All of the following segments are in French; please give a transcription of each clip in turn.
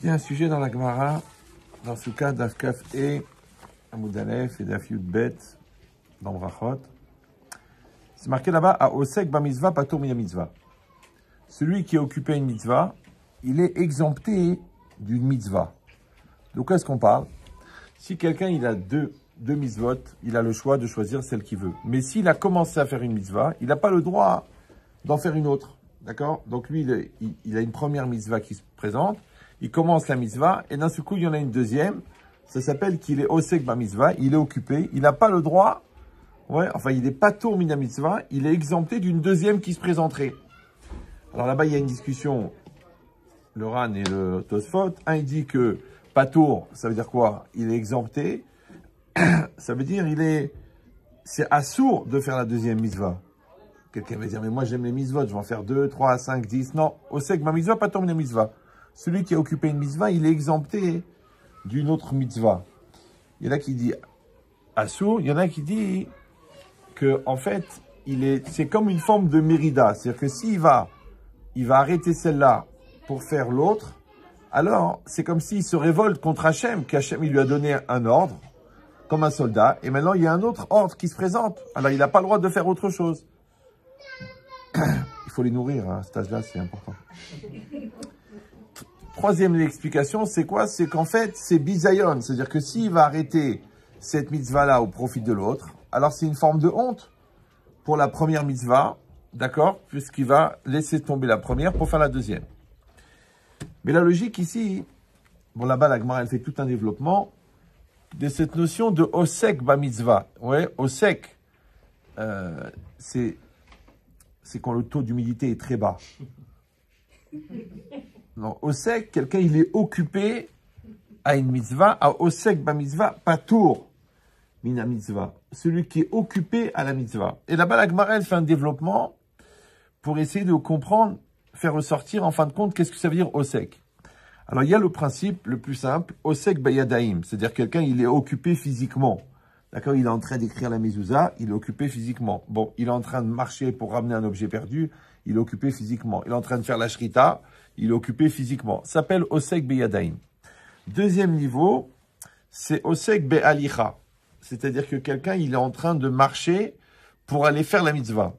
Il y a un sujet dans la Gemara, dans ce cas d'Afkaf et Amoud Aleph et d'Af Yud Bet, dans Brachot. C'est marqué là-bas, à Osek ba mitzvah patur mina mitzvah. Celui qui est occupé à une mitzvah, il est exempté d'une mitzvah. De quoi est-ce qu'on parle? Si quelqu'un il a deux mitzvot, il a le choix de choisir celle qu'il veut. Mais s'il a commencé à faire une mitzvah, il n'a pas le droit d'en faire une autre. D'accord? Donc lui, il a une première mitzvah qui se présente, il commence la mitzvah, et d'un seul coup, il y en a une deuxième. Ça s'appelle qu'il est osek ba mitzvah, il est occupé, il n'a pas le droit, il n'est pas tour mina mitzvah, il est exempté d'une deuxième qui se présenterait. Alors là-bas, il y a une discussion, le Ran et le Tosfot. Un, il dit que patour, ça veut dire quoi? Il est exempté. Ça veut dire c'est assourd de faire la deuxième mitzvah. Quelqu'un va dire, mais moi j'aime les mitzvot, je vais en faire 2, 3, 5, 10. Non, osek ma mitzvah, pas tomber la mitzvah. Celui qui a occupé une mitzvah, il est exempté d'une autre mitzvah. Il y en a qui dit assourd, il y en a qui dit que en fait, c'est comme une forme de mérida. C'est-à-dire que s'il va arrêter celle-là pour faire l'autre, alors c'est comme s'il se révolte contre Hachem, qu'Hachem il lui a donné un ordre, comme un soldat, et maintenant il y a un autre ordre qui se présente. Alors il n'a pas le droit de faire autre chose. Il faut les nourrir, à cet âge-là, c'est important. Troisième explication, c'est quoi? C'est qu'en fait, c'est bisayon. C'est-à-dire que s'il va arrêter cette mitzvah-là au profit de l'autre, alors c'est une forme de honte pour la première mitzvah, d'accord? Puisqu'il va laisser tomber la première pour faire la deuxième. Mais la logique ici, bon là-bas, la Gemara, elle fait tout un développement de cette notion de osek ba mitzvah. Ouais, osek, c'est quand le taux d'humidité est très bas. Non, osek, quelqu'un il est occupé à une mitzvah, à osek ba mitzvah, patour mina mitzvah. Celui qui est occupé à la mitzvah. Et là-bas, la Gemara, elle fait un développement pour essayer de comprendre, faire ressortir en fin de compte, qu'est-ce que ça veut dire osek. Alors, il y a le principe le plus simple, osek bayadaim, c'est-à-dire quelqu'un il est occupé physiquement. D'accord, il est en train d'écrire la mezouza, il est occupé physiquement. Bon, il est en train de marcher pour ramener un objet perdu, il est occupé physiquement. Il est en train de faire la shrita, il est occupé physiquement. Ça s'appelle osek beyadaim. Deuxième niveau, c'est osek be'alicha. C'est-à-dire que quelqu'un, il est en train de marcher pour aller faire la mitzvah.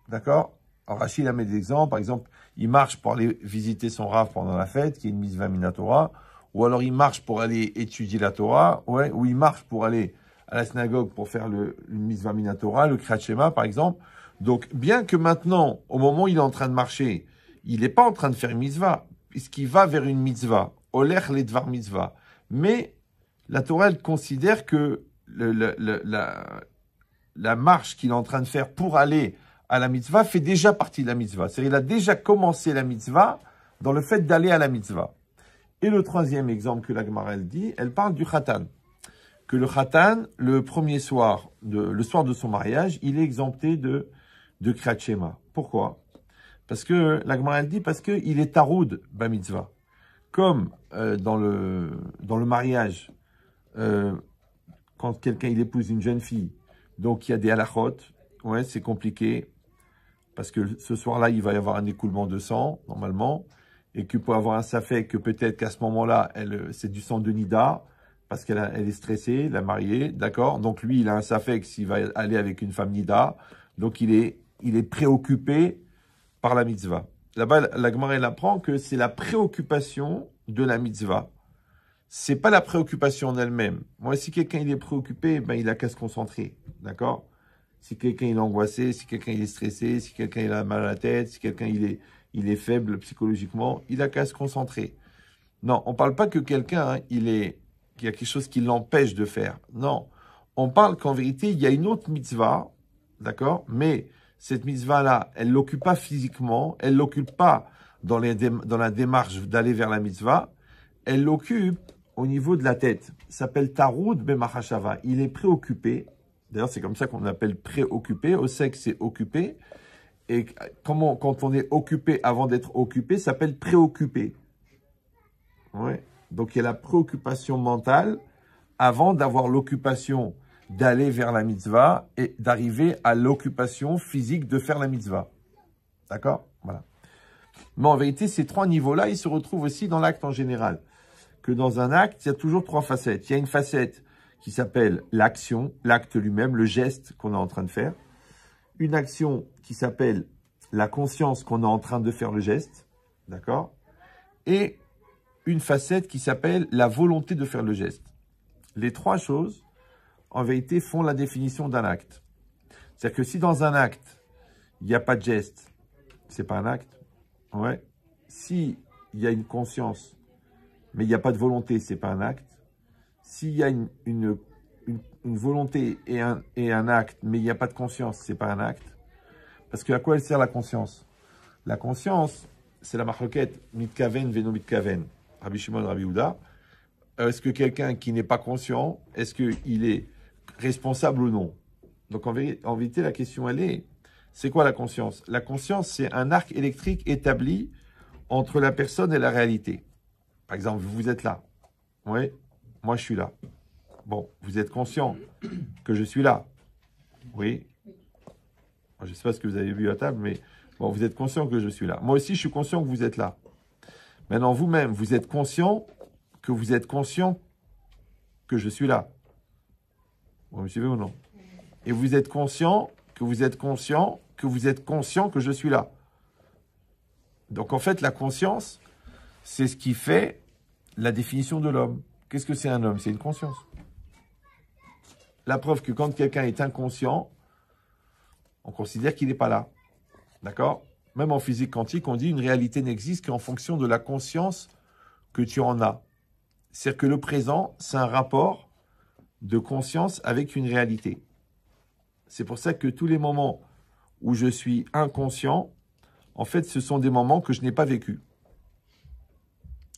D'accord? Alors, Rachid a mis des exemples. Par exemple, il marche pour aller visiter son Rav pendant la fête, qui est une mitzvah minatora. Ou alors, il marche pour aller étudier la Torah. Ouais, ou il marche pour aller à la synagogue pour faire une mitzvah minatora, le Kriyat Shema, par exemple. Donc, bien que maintenant, au moment où il est en train de marcher, il n'est pas en train de faire une mitzvah, puisqu'il va vers une mitzvah, olech ledvar mitzvah. Mais la Torah, elle considère que la marche qu'il est en train de faire pour aller à la mitzvah fait déjà partie de la mitzvah. C'est-à-dire, il a déjà commencé la mitzvah dans le fait d'aller à la mitzvah. Et le troisième exemple que la Gemara, elle dit, elle parle du khatan. Que le khatan, le premier soir, le soir de son mariage, il est exempté de Kriyat Shema. Pourquoi? Parce que, la Gemara elle dit, parce qu'il est taroud, ba mitzvah. Comme dans le mariage, quand quelqu'un il épouse une jeune fille, donc il y a des halachot, ouais, c'est compliqué, parce que ce soir-là, il va y avoir un écoulement de sang, normalement, et qu'il peut avoir un safek, que peut-être qu'à ce moment-là, c'est du sang de nida, parce qu'elle est stressée, la mariée, d'accord? Donc lui, il a un safek s'il va aller avec une femme nida. Donc il est préoccupé par la mitzvah. Là-bas, la Gemara, elle apprend que c'est la préoccupation de la mitzvah. C'est pas la préoccupation en elle-même. Moi, si quelqu'un il est préoccupé, ben il a qu'à se concentrer, d'accord? Si quelqu'un il est angoissé, si quelqu'un il est stressé, si quelqu'un il a mal à la tête, si quelqu'un il est faible psychologiquement, il a qu'à se concentrer. Non, on parle pas que quelqu'un qu'il y a quelque chose qui l'empêche de faire. Non, on parle qu'en vérité, il y a une autre mitzvah, d'accord? Mais cette mitzvah-là, elle l'occupe pas physiquement, elle l'occupe pas dans la démarche d'aller vers la mitzvah, elle l'occupe au niveau de la tête. Ça s'appelle taroud b'machashava. Il est préoccupé. D'ailleurs, c'est comme ça qu'on appelle préoccupé. Osek, c'est occupé. Et quand on est occupé avant d'être occupé, ça s'appelle préoccupé. Ouais. Donc, il y a la préoccupation mentale avant d'avoir l'occupation d'aller vers la mitzvah et d'arriver à l'occupation physique de faire la mitzvah. D'accord? Voilà. Mais en vérité, ces trois niveaux-là, ils se retrouvent aussi dans l'acte en général. que dans un acte, il y a toujours trois facettes. Il y a une facette qui s'appelle l'action, l'acte lui-même, le geste qu'on est en train de faire. Une action qui s'appelle la conscience qu'on est en train de faire le geste, d'accord? Et une facette qui s'appelle la volonté de faire le geste. Les trois choses, en vérité, font la définition d'un acte. C'est-à-dire que si dans un acte, il n'y a pas de geste, c'est pas un acte. Ouais. Si il y a une conscience, mais il n'y a pas de volonté, c'est pas un acte. S'il y a une volonté et un acte, mais il n'y a pas de conscience, c'est pas un acte. Parce que à quoi elle sert la conscience? La conscience, c'est la marloquette mitkaven veno mitkaven. Rabbi Shimon, Rabbi Yehuda. Est-ce que quelqu'un qui n'est pas conscient, est-ce qu'il est responsable ou non? Donc en vérité, la question elle est, c'est quoi la conscience? La conscience, c'est un arc électrique établi entre la personne et la réalité. Par exemple, vous êtes là. Oui, moi je suis là. Bon, vous êtes conscient que je suis là. Oui. Je ne sais pas ce que vous avez vu à table, mais bon, vous êtes conscient que je suis là. Moi aussi, je suis conscient que vous êtes là. Maintenant, vous-même, vous êtes conscient que je suis là. Vous me suivez ou non? Et vous êtes conscient que je suis là. Donc, en fait, la conscience, c'est ce qui fait la définition de l'homme. Qu'est-ce que c'est un homme? C'est une conscience. La preuve que quand quelqu'un est inconscient, on considère qu'il n'est pas là. D'accord? Même en physique quantique, on dit une réalité n'existe qu'en fonction de la conscience que tu en as. C'est-à-dire que le présent, c'est un rapport de conscience avec une réalité. C'est pour ça que tous les moments où je suis inconscient, en fait, ce sont des moments que je n'ai pas vécus.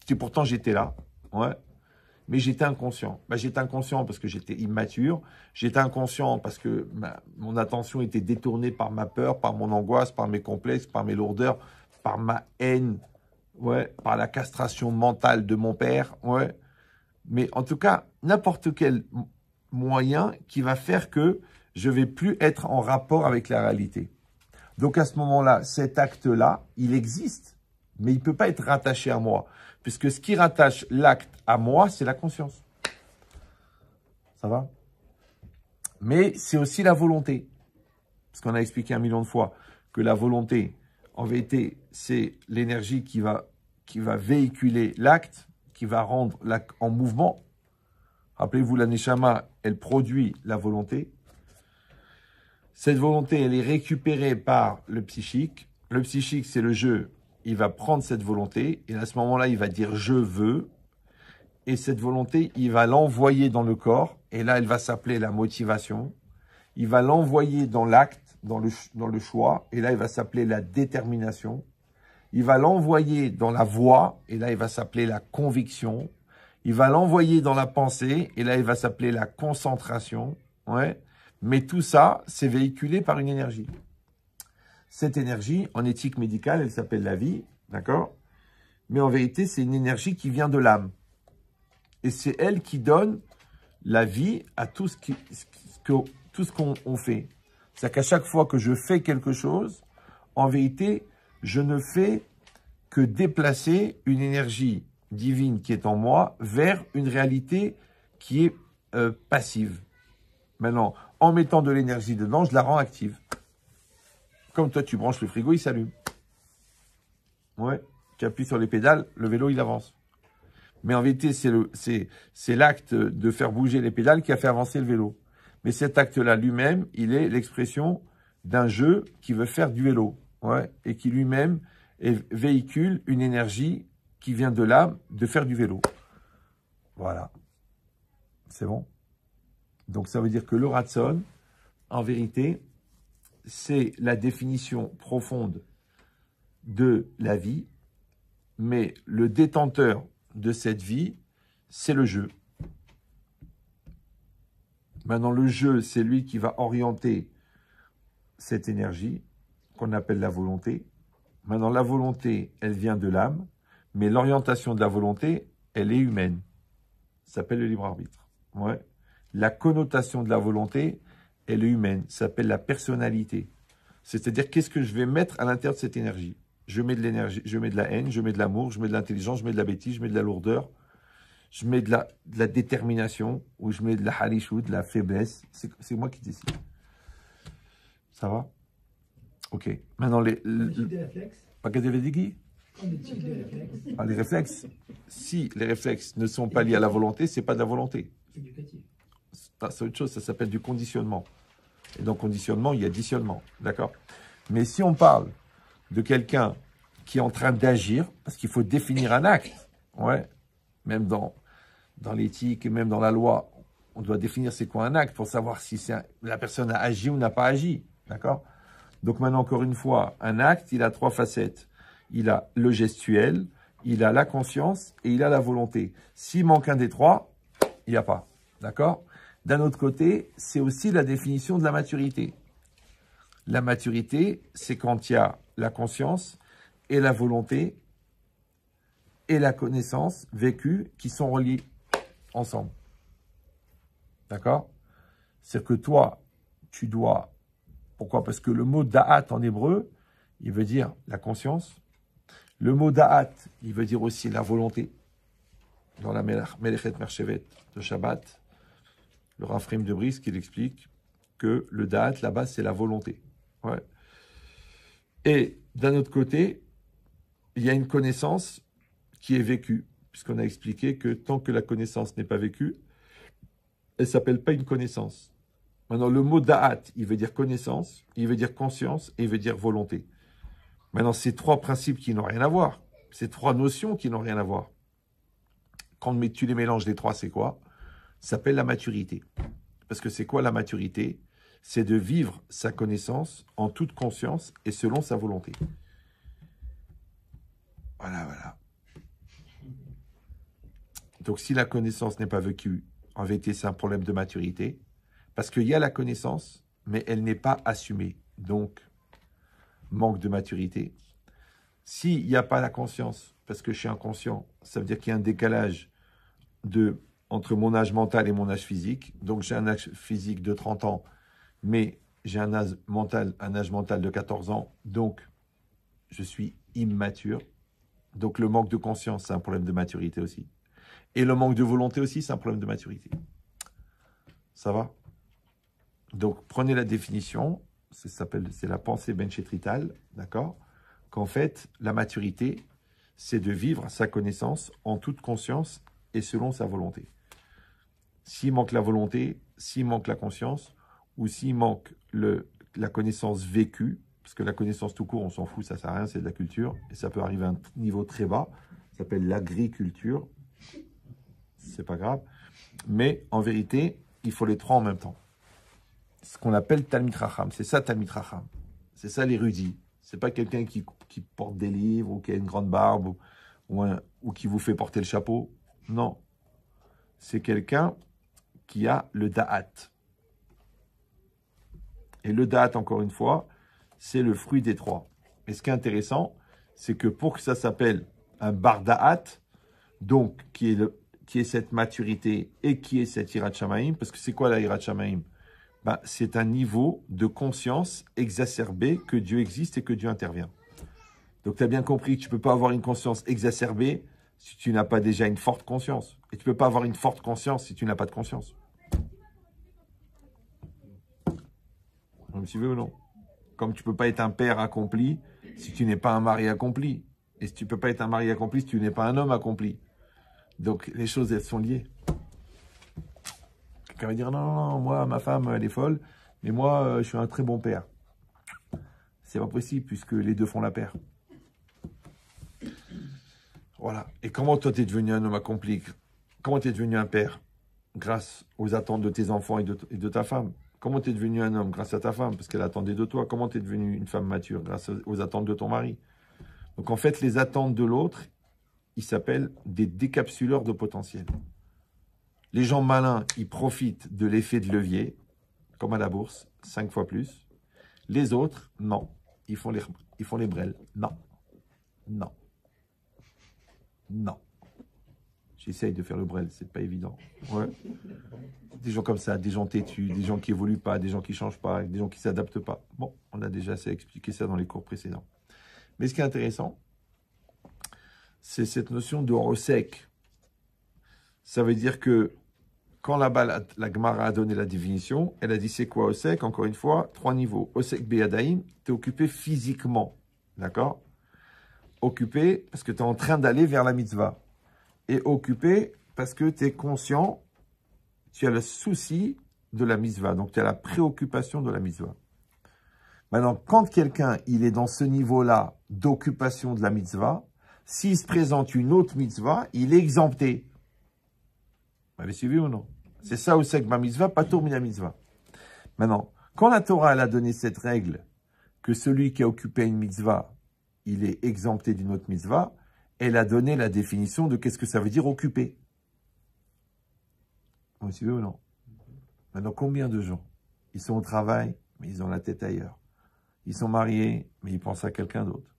Et pourtant, j'étais là. Ouais. Mais j'étais inconscient. J'étais inconscient parce que j'étais immature. J'étais inconscient parce que mon attention était détournée par ma peur, par mon angoisse, par mes complexes, par mes lourdeurs, par ma haine, ouais, par la castration mentale de mon père. Ouais. Mais en tout cas, n'importe quel moyen qui va faire que je ne vais plus être en rapport avec la réalité. Donc à ce moment-là, cet acte-là, il existe, mais il ne peut pas être rattaché à moi. Puisque ce qui rattache l'acte à moi, c'est la conscience. Ça va? Mais c'est aussi la volonté. Parce qu'on a expliqué 1 million de fois que la volonté, en vérité, c'est l'énergie qui va véhiculer l'acte, qui va rendre l'acte en mouvement. Rappelez-vous, la Neshama, elle produit la volonté. Cette volonté, elle est récupérée par le psychique. Le psychique, c'est le jeu. Il va prendre cette volonté et à ce moment-là, il va dire « je veux ». Et cette volonté, il va l'envoyer dans le corps et là, elle va s'appeler la motivation. Il va l'envoyer dans l'acte, dans le choix et là, il va s'appeler la détermination. Il va l'envoyer dans la voix et là, il va s'appeler la conviction. Il va l'envoyer dans la pensée et là, il va s'appeler la concentration. Ouais. Mais tout ça, c'est véhiculé par une énergie. Cette énergie, en éthique médicale, elle s'appelle la vie, d'accord? Mais en vérité, c'est une énergie qui vient de l'âme. Et c'est elle qui donne la vie à tout ce qu'on fait. C'est-à-dire qu'à chaque fois que je fais quelque chose, en vérité, je ne fais que déplacer une énergie divine qui est en moi vers une réalité qui est passive. Maintenant, en mettant de l'énergie dedans, je la rends active. Comme toi, tu branches le frigo, il s'allume. Ouais, tu appuies sur les pédales, le vélo, il avance. Mais en vérité, c'est l'acte de faire bouger les pédales qui a fait avancer le vélo. Mais cet acte-là lui-même, il est l'expression d'un jeu qui veut faire du vélo. Ouais, et qui lui-même véhicule une énergie qui vient de l'âme de faire du vélo. Voilà. C'est bon? Donc ça veut dire que le ratson, en vérité, c'est la définition profonde de la vie, mais le détenteur de cette vie, c'est le jeu. Maintenant, le jeu, c'est lui qui va orienter cette énergie, qu'on appelle la volonté. Maintenant, la volonté, elle vient de l'âme, mais l'orientation de la volonté, elle est humaine. Ça s'appelle le libre arbitre. Ouais. La connotation de la volonté, elle est humaine. Ça s'appelle la personnalité. C'est-à-dire, qu'est-ce que je vais mettre à l'intérieur de cette énergie? Je mets de l'énergie, je mets de la haine, je mets de l'amour, je mets de l'intelligence, je mets de la bêtise, je mets de la lourdeur, je mets de la détermination, ou je mets de la halichou, de la faiblesse. C'est moi qui décide. Ça va? Ok. Maintenant, Des réflexes. Pas que des réflexes. Ah, les réflexes, si les réflexes ne sont pas liés à la volonté, c'est pas de la volonté. Éducatif. C'est autre chose, ça s'appelle du conditionnement. Et dans conditionnement, il y a additionnement. D'accord? Mais si on parle de quelqu'un qui est en train d'agir, parce qu'il faut définir un acte, ouais, même dans l'éthique et même dans la loi, on doit définir c'est quoi un acte pour savoir si la personne a agi ou n'a pas agi. D'accord? Donc maintenant, encore une fois, un acte, il a 3 facettes. Il a le gestuel, il a la conscience et il a la volonté. S'il manque un des 3, il n'y a pas. D'accord? D'un autre côté, c'est aussi la définition de la maturité. La maturité, c'est quand il y a la conscience et la volonté et la connaissance vécue qui sont reliées ensemble. D'accord? C'est que toi, tu dois... Pourquoi? Parce que le mot da'at en hébreu, il veut dire la conscience. Le mot da'at, il veut dire aussi la volonté. Dans la Melechet Merchevet de Shabbat, le Rafrim de Brisk, il explique que le da'at, là-bas, c'est la volonté. Ouais. Et d'un autre côté, il y a une connaissance qui est vécue, puisqu'on a expliqué que tant que la connaissance n'est pas vécue, elle ne s'appelle pas une connaissance. Maintenant, le mot da'at, il veut dire connaissance, il veut dire conscience et il veut dire volonté. Maintenant, ces 3 principes qui n'ont rien à voir, ces 3 notions qui n'ont rien à voir, quand tu les mélanges les 3, c'est quoi? Ça s'appelle la maturité. Parce que c'est quoi la maturité? C'est de vivre sa connaissance en toute conscience et selon sa volonté. Voilà, voilà. Donc, si la connaissance n'est pas vécue, en vérité, c'est un problème de maturité. Parce qu'il y a la connaissance, mais elle n'est pas assumée. Donc, manque de maturité. S'il n'y a pas la conscience, parce que je suis inconscient, ça veut dire qu'il y a un décalage entre mon âge mental et mon âge physique. Donc, j'ai un âge physique de 30 ans, mais j'ai un âge mental de 14 ans. Donc, je suis immature. Donc, le manque de conscience, c'est un problème de maturité aussi. Et le manque de volonté aussi, c'est un problème de maturité. Ça va? Donc, prenez la définition, c'est la pensée benchetrital, d'accord? Qu'en fait, la maturité, c'est de vivre sa connaissance en toute conscience et selon sa volonté. S'il manque la volonté, s'il manque la conscience, ou s'il manque la connaissance vécue, parce que la connaissance tout court, on s'en fout, ça sert à rien, c'est de la culture, et ça peut arriver à un niveau très bas, ça s'appelle l'agriculture, c'est pas grave, mais en vérité, il faut les 3 en même temps. Ce qu'on appelle Talmid Chacham. C'est ça, Talmid Chacham. C'est ça, l'érudit. C'est pas quelqu'un qui porte des livres ou qui a une grande barbe ou qui vous fait porter le chapeau. Non. C'est quelqu'un qui a le da'at. Et le da'at, encore une fois, c'est le fruit des 3. Et ce qui est intéressant, c'est que pour que ça s'appelle un bar da'at, donc qui est cette maturité et qui est cette Yirat Shamaim, parce que c'est quoi la Yirat Shamaim? C'est un niveau de conscience exacerbé que Dieu existe et que Dieu intervient. Donc, tu as bien compris que tu ne peux pas avoir une conscience exacerbée si tu n'as pas déjà une forte conscience. Et tu ne peux pas avoir une forte conscience si tu n'as pas de conscience. Vous me suivez ou non? Comme tu ne peux pas être un père accompli si tu n'es pas un mari accompli. Et si tu ne peux pas être un mari accompli si tu n'es pas un homme accompli. Donc, les choses, elles sont liées. Quelqu'un va dire, non, moi, ma femme, elle est folle, mais moi, je suis un très bon père. C'est pas possible, puisque les deux font la paire. Voilà. Et comment toi, tu es devenu un homme accompli? Comment tu es devenu un père? Grâce aux attentes de tes enfants et de ta femme. Comment tu es devenu un homme? Grâce à ta femme, parce qu'elle attendait de toi. Comment tu es devenu une femme mature? Grâce aux attentes de ton mari. Donc, en fait, les attentes de l'autre, ils s'appellent des décapsuleurs de potentiel. Les gens malins, ils profitent de l'effet de levier, comme à la bourse, 5 fois plus. Les autres, non. Ils font les brels. Non. Non. Non. J'essaye de faire le brel, c'est pas évident. Ouais. Des gens comme ça, des gens têtus, des gens qui évoluent pas, des gens qui changent pas, des gens qui s'adaptent pas. Bon, on a déjà assez expliqué ça dans les cours précédents. Mais ce qui est intéressant, c'est cette notion de resec. Ça veut dire que quand là-bas, la Gemara a donné la définition, elle a dit c'est quoi Osek? Encore une fois, 3 niveaux. Osek Beyadaïm, tu es occupé physiquement. D'accord? Occupé parce que tu es en train d'aller vers la mitzvah. Et occupé parce que tu es conscient, tu as le souci de la mitzvah. Donc tu as la préoccupation de la mitzvah. Maintenant, quand quelqu'un il est dans ce niveau-là d'occupation de la mitzvah, s'il se présente une autre mitzvah, il est exempté. Vous m'avez suivi ou non? C'est ça où c'est que ma mitzvah, pas tourner la mitzvah. Maintenant, quand la Torah elle a donné cette règle que celui qui a occupé une mitzvah, il est exempté d'une autre mitzvah, elle a donné la définition de qu'est-ce que ça veut dire occuper. Vous me suivez ou non? Maintenant, combien de gens, ils sont au travail, mais ils ont la tête ailleurs. Ils sont mariés, mais ils pensent à quelqu'un d'autre.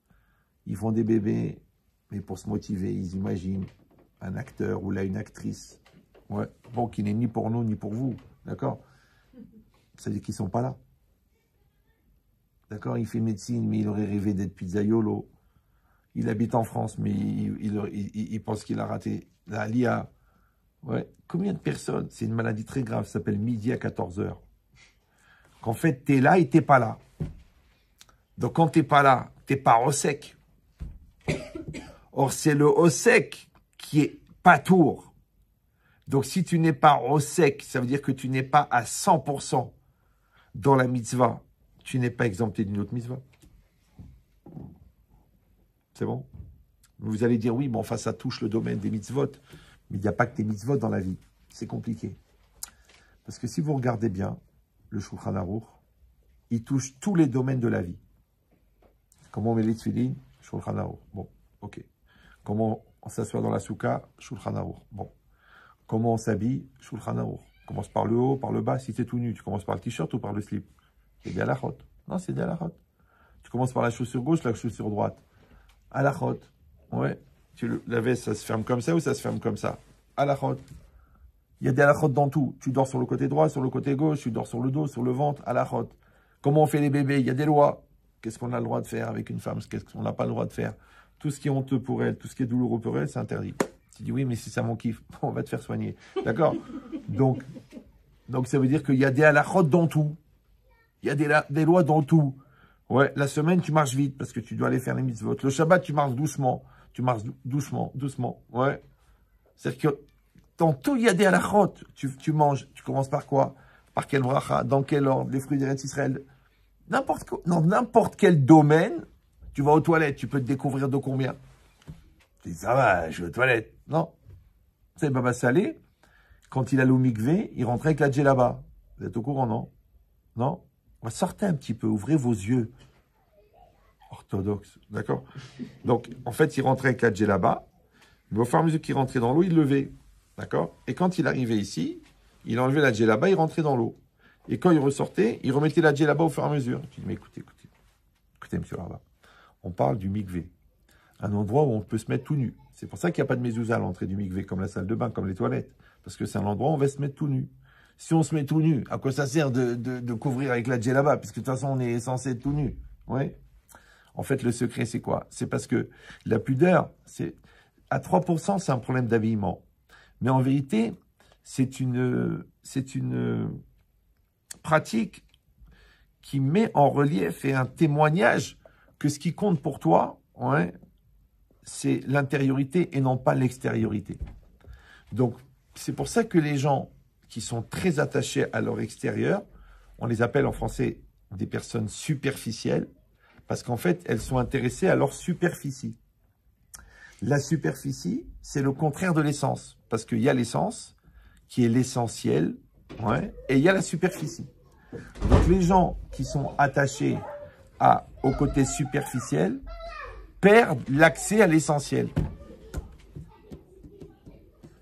Ils font des bébés, mais pour se motiver, ils imaginent un acteur ou là une actrice. Ouais. Bon, qui n'est ni pour nous, ni pour vous. D'accord? Ça veut dire qu'ils ne sont pas là. D'accord? Il fait médecine, mais il aurait rêvé d'être pizzaiolo. Il habite en France, mais il pense qu'il a raté la LIA. Ouais. Combien de personnes? C'est une maladie très grave, ça s'appelle midi à 14h. Qu'en fait, tu es là et tu n'es pas là. Donc, quand tu n'es pas là, tu n'es pas au sec. Or, c'est le au sec qui est pas tour. Donc, si tu n'es pas au sec, ça veut dire que tu n'es pas à 100% dans la mitzvah. Tu n'es pas exempté d'une autre mitzvah. C'est bon? Vous allez dire, oui, mais enfin, ça touche le domaine des mitzvot. Mais il n'y a pas que des mitzvot dans la vie. C'est compliqué. Parce que si vous regardez bien, le Shulchan Aruch, il touche tous les domaines de la vie. Comment on met les tefilines? Shulchan Aruch. Bon, ok. Comment on s'assoit dans la soukha? Shulchan Aruch. Bon. Comment on s'habille? Shulchan Aruch. Commence par le haut, par le bas. Si tu es tout nu, tu commences par le t-shirt ou par le slip? C'est des halachot. Non, c'est des halachot. Tu commences par la chaussure gauche, la chaussure droite. Halachot. Ouais. La veste, ça se ferme comme ça ou ça se ferme comme ça? Halachot. Il y a des halachot dans tout. Tu dors sur le côté droit, sur le côté gauche, tu dors sur le dos, sur le ventre, halachot. Comment on fait les bébés? Il y a des lois. Qu'est-ce qu'on a le droit de faire avec une femme? Qu'est-ce qu'on n'a pas le droit de faire? Tout ce qui est honteux pour elle, tout ce qui est douloureux pour elle, c'est interdit. Tu dis oui, mais si ça m'en kiffe, on va te faire soigner. D'accord? Donc, ça veut dire qu'il y a des halachot dans tout. Il y a des lois dans tout. Ouais, la semaine, tu marches vite parce que tu dois aller faire les mitzvot. Le Shabbat, tu marches doucement. Tu marches doucement, doucement. Ouais. C'est-à-dire que dans tout, il y a des halachot. Tu manges. Tu commences par quoi? Par quel bracha? Dans quel ordre? Les fruits d'Eretz Israël. Dans n'importe quel domaine, tu vas aux toilettes. Tu peux te découvrir de combien? Tu dis, ça va, je vais aux toilettes. Non. Tu sais, Baba Salé, quand il allait au mikvé, il rentrait avec la djellaba. Vous êtes au courant, non? Non? Sortez un petit peu, ouvrez vos yeux. Orthodoxe, d'accord? Donc, en fait, il rentrait avec la djellaba, mais au fur et à mesure qu'il rentrait dans l'eau, il levait, d'accord? Et quand il arrivait ici, il enlevait la djellaba, il rentrait dans l'eau. Et quand il ressortait, il remettait la djellaba au fur et à mesure. Tu dis, mais écoutez, monsieur Rabat, on parle du mikvé, un endroit où on peut se mettre tout nu. C'est pour ça qu'il n'y a pas de mezouza à l'entrée du mikvé, comme la salle de bain, comme les toilettes. Parce que c'est un endroit où on va se mettre tout nu. Si on se met tout nu, à quoi ça sert de couvrir avec la djellaba? Puisque de toute façon, on est censé être tout nu. Oui. En fait, le secret, c'est quoi? C'est parce que la pudeur, à 3%, c'est un problème d'habillement. Mais en vérité, c'est une pratique qui met en relief et un témoignage que ce qui compte pour toi, ouais, c'est l'intériorité et non pas l'extériorité. Donc, c'est pour ça que les gens qui sont très attachés à leur extérieur, on les appelle en français des personnes superficielles, parce qu'en fait, elles sont intéressées à leur superficie. La superficie, c'est le contraire de l'essence, parce qu'il y a l'essence, qui est l'essentiel, ouais, et il y a la superficie. Donc les gens qui sont attachés au côté superficiel perdent l'accès à l'essentiel.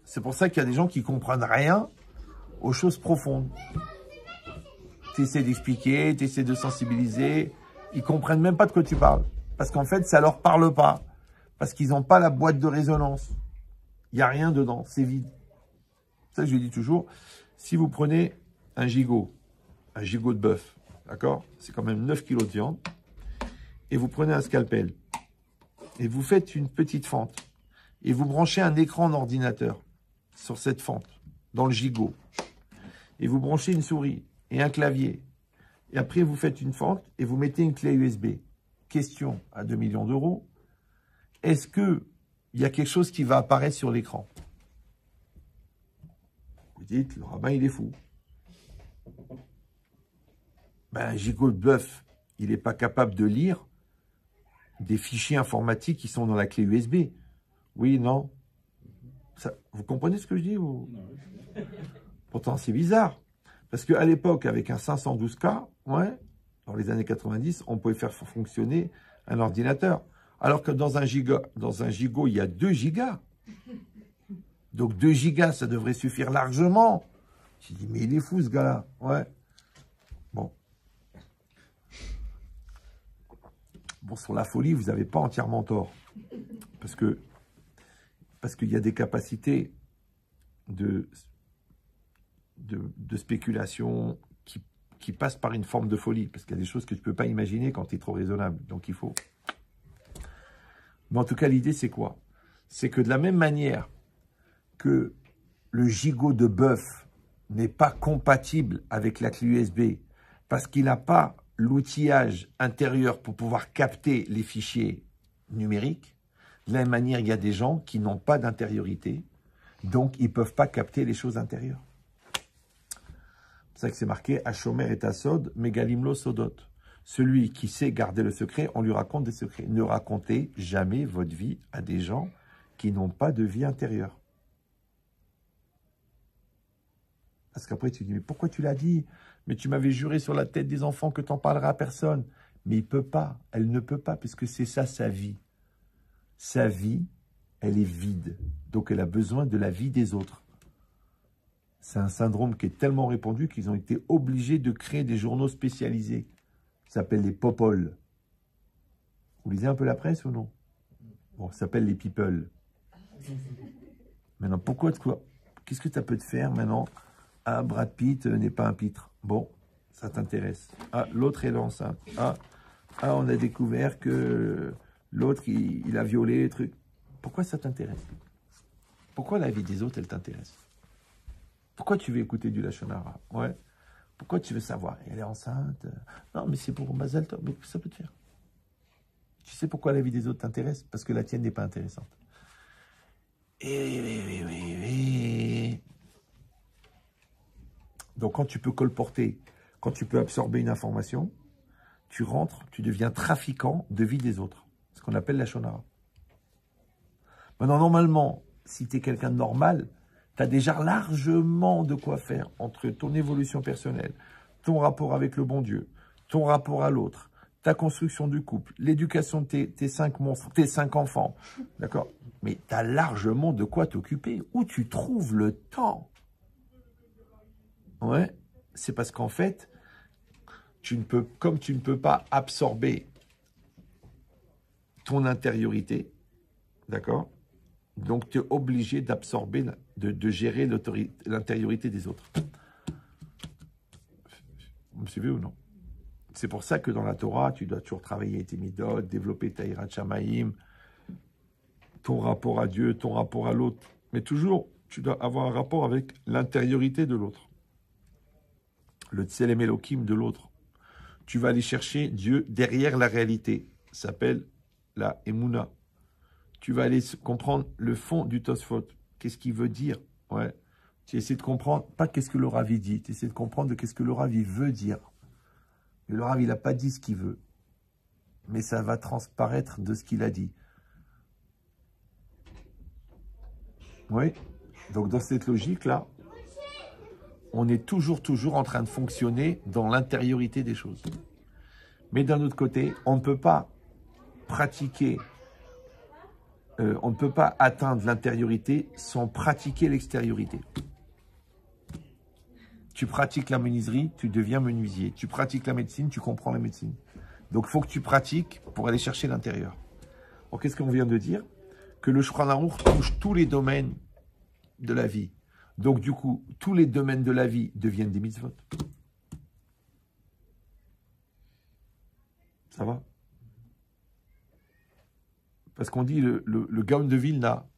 C'est pour ça qu'il y a des gens qui ne comprennent rien aux choses profondes. Tu essaies d'expliquer, tu essaies de sensibiliser, ils ne comprennent même pas de quoi tu parles. Parce qu'en fait, ça ne leur parle pas. Parce qu'ils n'ont pas la boîte de résonance. Il n'y a rien dedans, c'est vide. Ça, je dis toujours, si vous prenez un gigot de bœuf, d'accord? C'est quand même 9 kilos de viande. Et vous prenez un scalpel. Et vous faites une petite fente. Et vous branchez un écran d'ordinateur. sur cette fente, dans le gigot, et vous branchez une souris et un clavier, et après vous faites une fente et vous mettez une clé USB. Question à 2 millions d'euros, est-ce qu'il y a quelque chose qui va apparaître sur l'écran? Vous dites, le rabbin, il est fou. Ben, un gigot de bœuf, il n'est pas capable de lire des fichiers informatiques qui sont dans la clé USB. Oui, non? Ça, vous comprenez ce que je dis ou... Pourtant, c'est bizarre. Parce qu'à l'époque, avec un 512K, ouais, dans les années 90, on pouvait faire fonctionner un ordinateur. Alors que dans un gigot, il y a 2 gigas. Donc 2 gigas, ça devrait suffire largement. J'ai dit, mais il est fou ce gars-là. Ouais. Bon. Bon, sur la folie, vous n'avez pas entièrement tort. Parce qu'il y a des capacités de spéculation qui passent par une forme de folie. Parce qu'il y a des choses que tu ne peux pas imaginer quand tu es trop raisonnable. Donc il faut... Mais en tout cas, l'idée, c'est quoi? C'est que de la même manière que le gigot de bœuf n'est pas compatible avec la clé USB parce qu'il n'a pas l'outillage intérieur pour pouvoir capter les fichiers numériques, de la même manière, il y a des gens qui n'ont pas d'intériorité, donc ils ne peuvent pas capter les choses intérieures. C'est ça que c'est marqué « Hashomer et Asod, Megalimlo Sodot ». Celui qui sait garder le secret, on lui raconte des secrets. Ne racontez jamais votre vie à des gens qui n'ont pas de vie intérieure. Parce qu'après, tu dis, mais pourquoi tu l'as dit? Mais tu m'avais juré sur la tête des enfants que tu n'en parleras à personne. Mais il ne peut pas, elle ne peut pas, puisque c'est ça sa vie. Sa vie, elle est vide. Donc elle a besoin de la vie des autres. C'est un syndrome qui est tellement répandu qu'ils ont été obligés de créer des journaux spécialisés. Ça s'appelle les Popol. Vous lisez un peu la presse ou non? Bon, ça s'appelle les People. Maintenant, qu'est-ce que ça peut te faire maintenant? Ah, Brad Pitt n'est pas un pitre. Bon, ça t'intéresse. Ah, l'autre est enceinte. Ah, on a découvert que l'autre, il a violé les trucs. Pourquoi ça t'intéresse? Pourquoi la vie des autres, elle t'intéresse? Pourquoi tu veux écouter du Lachon Hara? Ouais. Pourquoi tu veux savoir? Elle est enceinte? Non, mais c'est pour Mazal Tov. Mais ça peut te faire. Tu sais pourquoi la vie des autres t'intéresse? Parce que la tienne n'est pas intéressante. Oui. Donc, quand tu peux colporter, quand tu peux absorber une information, tu rentres, tu deviens trafiquant de vie des autres. Ce qu'on appelle la shonara. Maintenant, normalement, si tu es quelqu'un de normal, tu as déjà largement de quoi faire entre ton évolution personnelle, ton rapport avec le bon Dieu, ton rapport à l'autre, ta construction du couple, l'éducation de tes 5 monstres, tes 5 enfants. D'accord? Mais tu as largement de quoi t'occuper. Où tu trouves le temps? Ouais, c'est parce qu'en fait, comme tu ne peux pas absorber ton intériorité, d'accord? Donc, tu es obligé d'absorber, de gérer l'intériorité des autres. Vous me suivez ou non? C'est pour ça que dans la Torah, tu dois toujours travailler tes midot, développer ta hirat shamayim, ton rapport à Dieu, ton rapport à l'autre. Mais toujours, tu dois avoir un rapport avec l'intériorité de l'autre. Le tselem elokim de l'autre. Tu vas aller chercher Dieu derrière la réalité. Ça s'appelle la Emouna. Tu vas aller comprendre le fond du Tosfot. Qu'est-ce qu'il veut dire? Ouais. Tu essaies de comprendre, pas qu'est-ce que le Ravi dit, tu essaies de comprendre de qu'est-ce que le Ravi veut dire. Et le Ravi, il n'a pas dit ce qu'il veut. Mais ça va transparaître de ce qu'il a dit. Oui. Donc dans cette logique-là, on est toujours en train de fonctionner dans l'intériorité des choses. Mais d'un autre côté, on ne peut pas pratiquer, on ne peut pas atteindre l'intériorité sans pratiquer l'extériorité. Tu pratiques la menuiserie, tu deviens menuisier. Tu pratiques la médecine, tu comprends la médecine. Donc il faut que tu pratiques pour aller chercher l'intérieur. Alors qu'est-ce qu'on vient de dire? Que le Shulchan Aruch touche tous les domaines de la vie. Donc du coup, tous les domaines de la vie deviennent des mitzvot. Ça va? Parce qu'on dit, le Gaon de Vilna,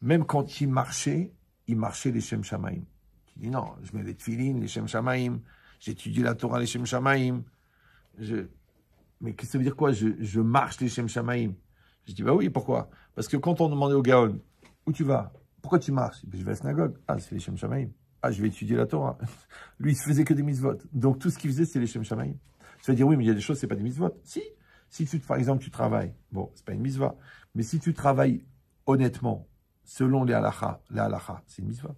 même quand il marchait, il marchait les Shem Shamaim. Tu dis non, je mets les tefilines, les Shem Shamaim, j'étudie la Torah, les Shem Shamaim. Mais qu'est-ce que ça veut dire quoi? Je marche les Shem Shamaim. Je dis bah oui, pourquoi? Parce que quand on demandait au Gaon, où tu vas? Pourquoi tu marches? Je vais à la synagogue. Ah, c'est les Shem Shamaim. Ah, je vais étudier la Torah. Lui, il se faisait que des mitzvot. Donc tout ce qu'il faisait, c'est les Shem Shamaim. Ça veut dire oui, mais il y a des choses, c'est pas des mitzvot. Si tu, par exemple, tu travailles, bon, c'est pas une mitzvah, mais si tu travailles honnêtement, selon les halakha, c'est une mitzvah.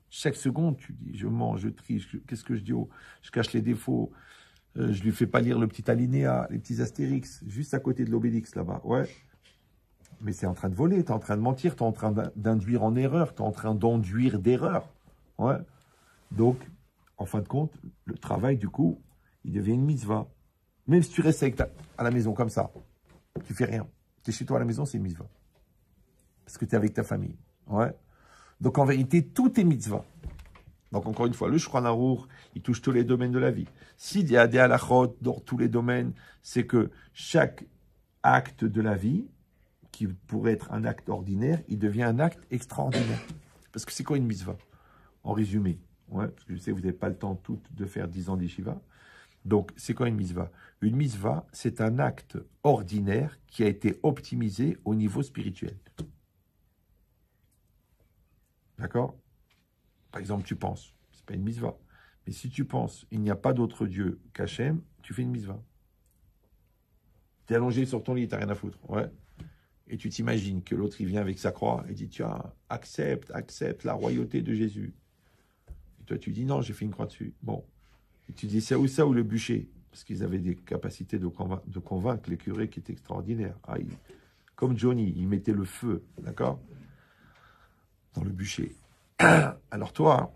Chaque seconde, tu dis, je mens, je triche, qu'est-ce que je dis? Je cache les défauts, je lui fais pas lire le petit alinéa, les petits astérix, juste à côté de l'obélix là-bas, ouais. Mais c'est en train de voler, tu es en train de mentir, tu es en train d'induire en erreur, tu es en train d'enduire d'erreur, ouais. Donc, en fin de compte, le travail, du coup, il devient une mitzvah. Même si tu restes à la maison comme ça, tu fais rien. Tu es chez toi à la maison, c'est une mitzvah. Parce que tu es avec ta famille. Ouais. Donc en vérité, tout est mitzvah. Donc encore une fois, le Shulchan Aruch, il touche tous les domaines de la vie. S'il y a des halachot dans tous les domaines, c'est que chaque acte de la vie, qui pourrait être un acte ordinaire, il devient un acte extraordinaire. Parce que c'est quoi une mitzvah? En résumé. Ouais, parce que je sais que vous n'avez pas le temps tout de faire 10 ans d'yeshiva. Donc, c'est quoi une mitzvah? Une mitzvah, c'est un acte ordinaire qui a été optimisé au niveau spirituel. D'accord? Par exemple, tu penses, c'est pas une mitzvah. Mais si tu penses, il n'y a pas d'autre Dieu qu'Hachem, tu fais une mitzvah. Tu es allongé sur ton lit, tu n'as rien à foutre. Ouais. Et tu t'imagines que l'autre, il vient avec sa croix et dit, tiens, accepte la royauté de Jésus. Et toi, tu dis, non, j'ai fait une croix dessus. Bon. Et tu dis ça ou le bûcher, parce qu'ils avaient des capacités de convaincre les curés qui étaient extraordinaires. Ah, comme Johnny, il mettait le feu, d'accord, dans le bûcher. Alors toi,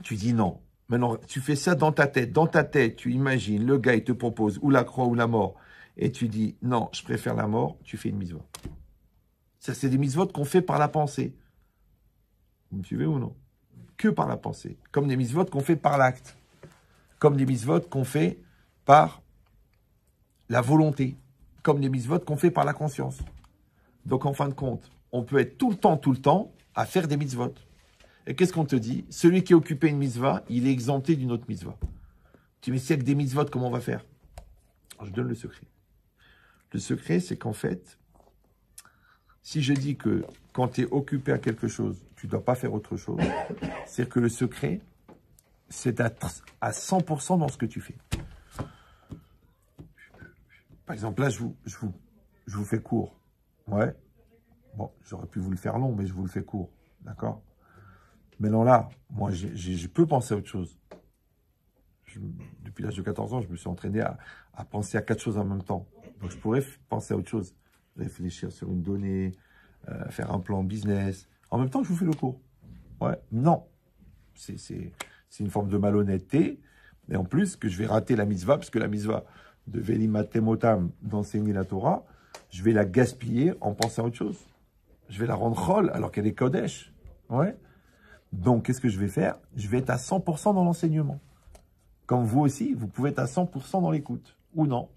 tu dis non. Maintenant, tu fais ça dans ta tête. Dans ta tête, tu imagines, le gars, il te propose ou la croix ou la mort. Et tu dis, non, je préfère la mort, tu fais une mitzvah. Ça, c'est des mitzvot qu'on fait par la pensée. Vous me suivez ou non? Que par la pensée. Comme des mitzvot qu'on fait par l'acte. Comme des mitzvot qu'on fait par la volonté, comme des mitzvot qu'on fait par la conscience. Donc, en fin de compte, on peut être tout le temps, à faire des mitzvot. Et qu'est-ce qu'on te dit? Celui qui est occupé une mitzvah, il est exempté d'une autre mitzvah. Tu me dis, avec des mitzvot, comment on va faire? Alors, je donne le secret. Le secret, c'est qu'en fait, si je dis que quand tu es occupé à quelque chose, tu ne dois pas faire autre chose, c'est que le secret, c'est d'être à 100% dans ce que tu fais. Par exemple, là, je vous fais court. Ouais. Bon, j'aurais pu vous le faire long, mais je vous le fais court. D'accord? Mais non, là, moi, je peux penser à autre chose. Depuis l'âge de 14 ans, je me suis entraîné à penser à 4 choses en même temps. Donc, je pourrais penser à autre chose. Réfléchir sur une donnée, faire un plan business. En même temps que je vous fais le cours. Ouais. Non. C'est une forme de malhonnêteté. Et en plus, que je vais rater la mitzvah, parce que la mitzvah de Velimat Temotam, d'enseigner la Torah, je vais la gaspiller en pensant à autre chose. Je vais la rendre chol, alors qu'elle est kodesh. Ouais. Donc, qu'est-ce que je vais faire? Je vais être à 100% dans l'enseignement. Comme vous aussi, vous pouvez être à 100% dans l'écoute. Ou non.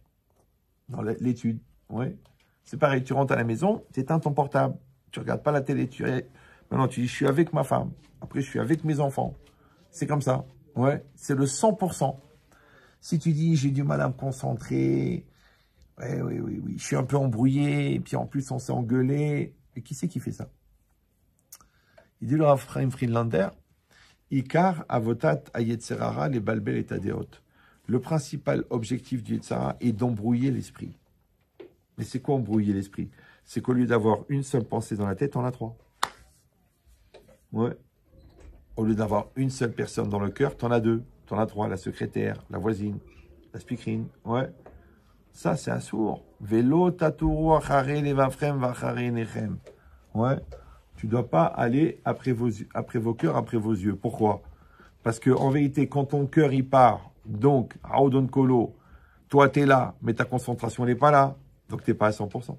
Dans l'étude. Ouais. C'est pareil, tu rentres à la maison, tu éteins ton portable. Tu regardes pas la télé. Maintenant, tu dis, je suis avec ma femme. Après, je suis avec mes enfants. C'est comme ça. Ouais. C'est le 100%. Si tu dis, j'ai du mal à me concentrer. Ouais, oui. Je suis un peu embrouillé. Et puis, en plus, on s'est engueulé. Et qui c'est qui fait ça? Il dit le Rav Chaim Friedlander, Ikar avotat ayetzerara les balbel et tadeot. Le principal objectif du Yetzara est d'embrouiller l'esprit. Mais c'est quoi embrouiller l'esprit? C'est qu'au lieu d'avoir une seule pensée dans la tête, on a 3. Ouais. Au lieu d'avoir une seule personne dans le cœur, t'en as 2. T'en as 3, la secrétaire, la voisine, la speakerine. Ouais. Ça, c'est assourd. Vélo taturu achare levavchem vachare nechem. Ouais. Tu ne dois pas aller après vos cœurs, après vos yeux. Pourquoi? Parce qu'en vérité, quand ton cœur y part, donc, Aodon Kolo, toi tu es là, mais ta concentration n'est pas là, donc tu n'es pas à 100%.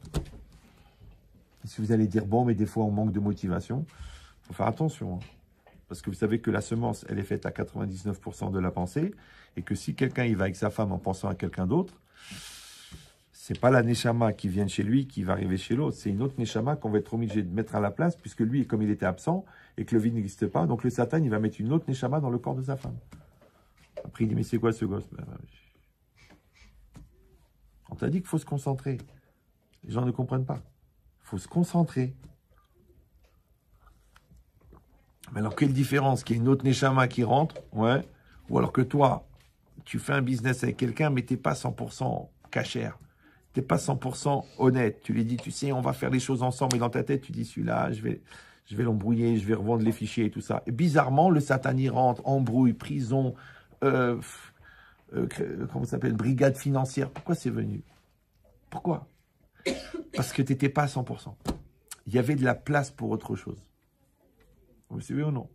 Et si vous allez dire, bon, mais des fois on manque de motivation, il faut faire attention. Hein. Parce que vous savez que la semence, elle est faite à 99% de la pensée, et que si quelqu'un il va avec sa femme en pensant à quelqu'un d'autre, c'est pas la Neshama qui vient de chez lui qui va arriver chez l'autre, c'est une autre Neshama qu'on va être obligé de mettre à la place, puisque lui, comme il était absent et que le vide n'existe pas, donc le Satan, il va mettre une autre Neshama dans le corps de sa femme. Après, il dit, mais c'est quoi ce gosse? On t'a dit qu'il faut se concentrer. Les gens ne comprennent pas. Il faut se concentrer. Mais alors, quelle différence qu'il y ait une autre Neshama qui rentre, ouais, ou alors que toi, tu fais un business avec quelqu'un, mais tu n'es pas 100% cachère. Tu n'es pas 100% honnête. Tu lui dis, tu sais, on va faire les choses ensemble, et dans ta tête, tu dis, celui-là, je vais l'embrouiller, je vais revendre les fichiers et tout ça. Et bizarrement, le Satan y rentre, embrouille, prison, comment ça s'appelle, brigade financière. Pourquoi c'est venu? Pourquoi? Parce que tu n'étais pas à 100%. Il y avait de la place pour autre chose. Vous savez ou non?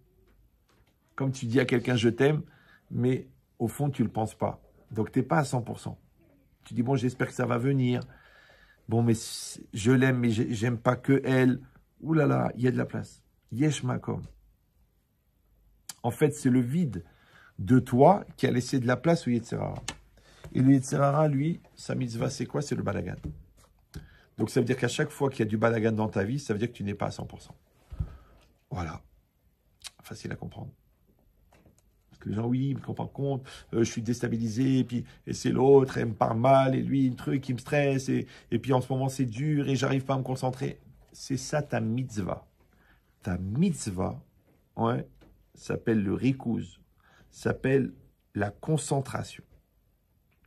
Comme tu dis à quelqu'un, je t'aime, mais au fond, tu ne le penses pas. Donc, tu n'es pas à 100%. Tu dis, bon, j'espère que ça va venir. Bon, mais je l'aime, mais j'aime pas que elle. Ouh là là, il y a de la place. Yesh makom. En fait, c'est le vide de toi qui a laissé de la place au Yetzirara. Et le Yetzirara, lui, sa mitzvah, c'est quoi? C'est le balagan. Donc, ça veut dire qu'à chaque fois qu'il y a du balagan dans ta vie, ça veut dire que tu n'es pas à 100%. Voilà. Facile à comprendre. Parce que les gens, oui, ils ne comprennent pas compte, je suis déstabilisé, et c'est l'autre, elle me parle mal, et lui, un truc qui me stresse, et puis en ce moment, c'est dur, et j'arrive pas à me concentrer. C'est ça ta mitzvah. Ta mitzvah, ouais, s'appelle le rikouz, s'appelle la concentration.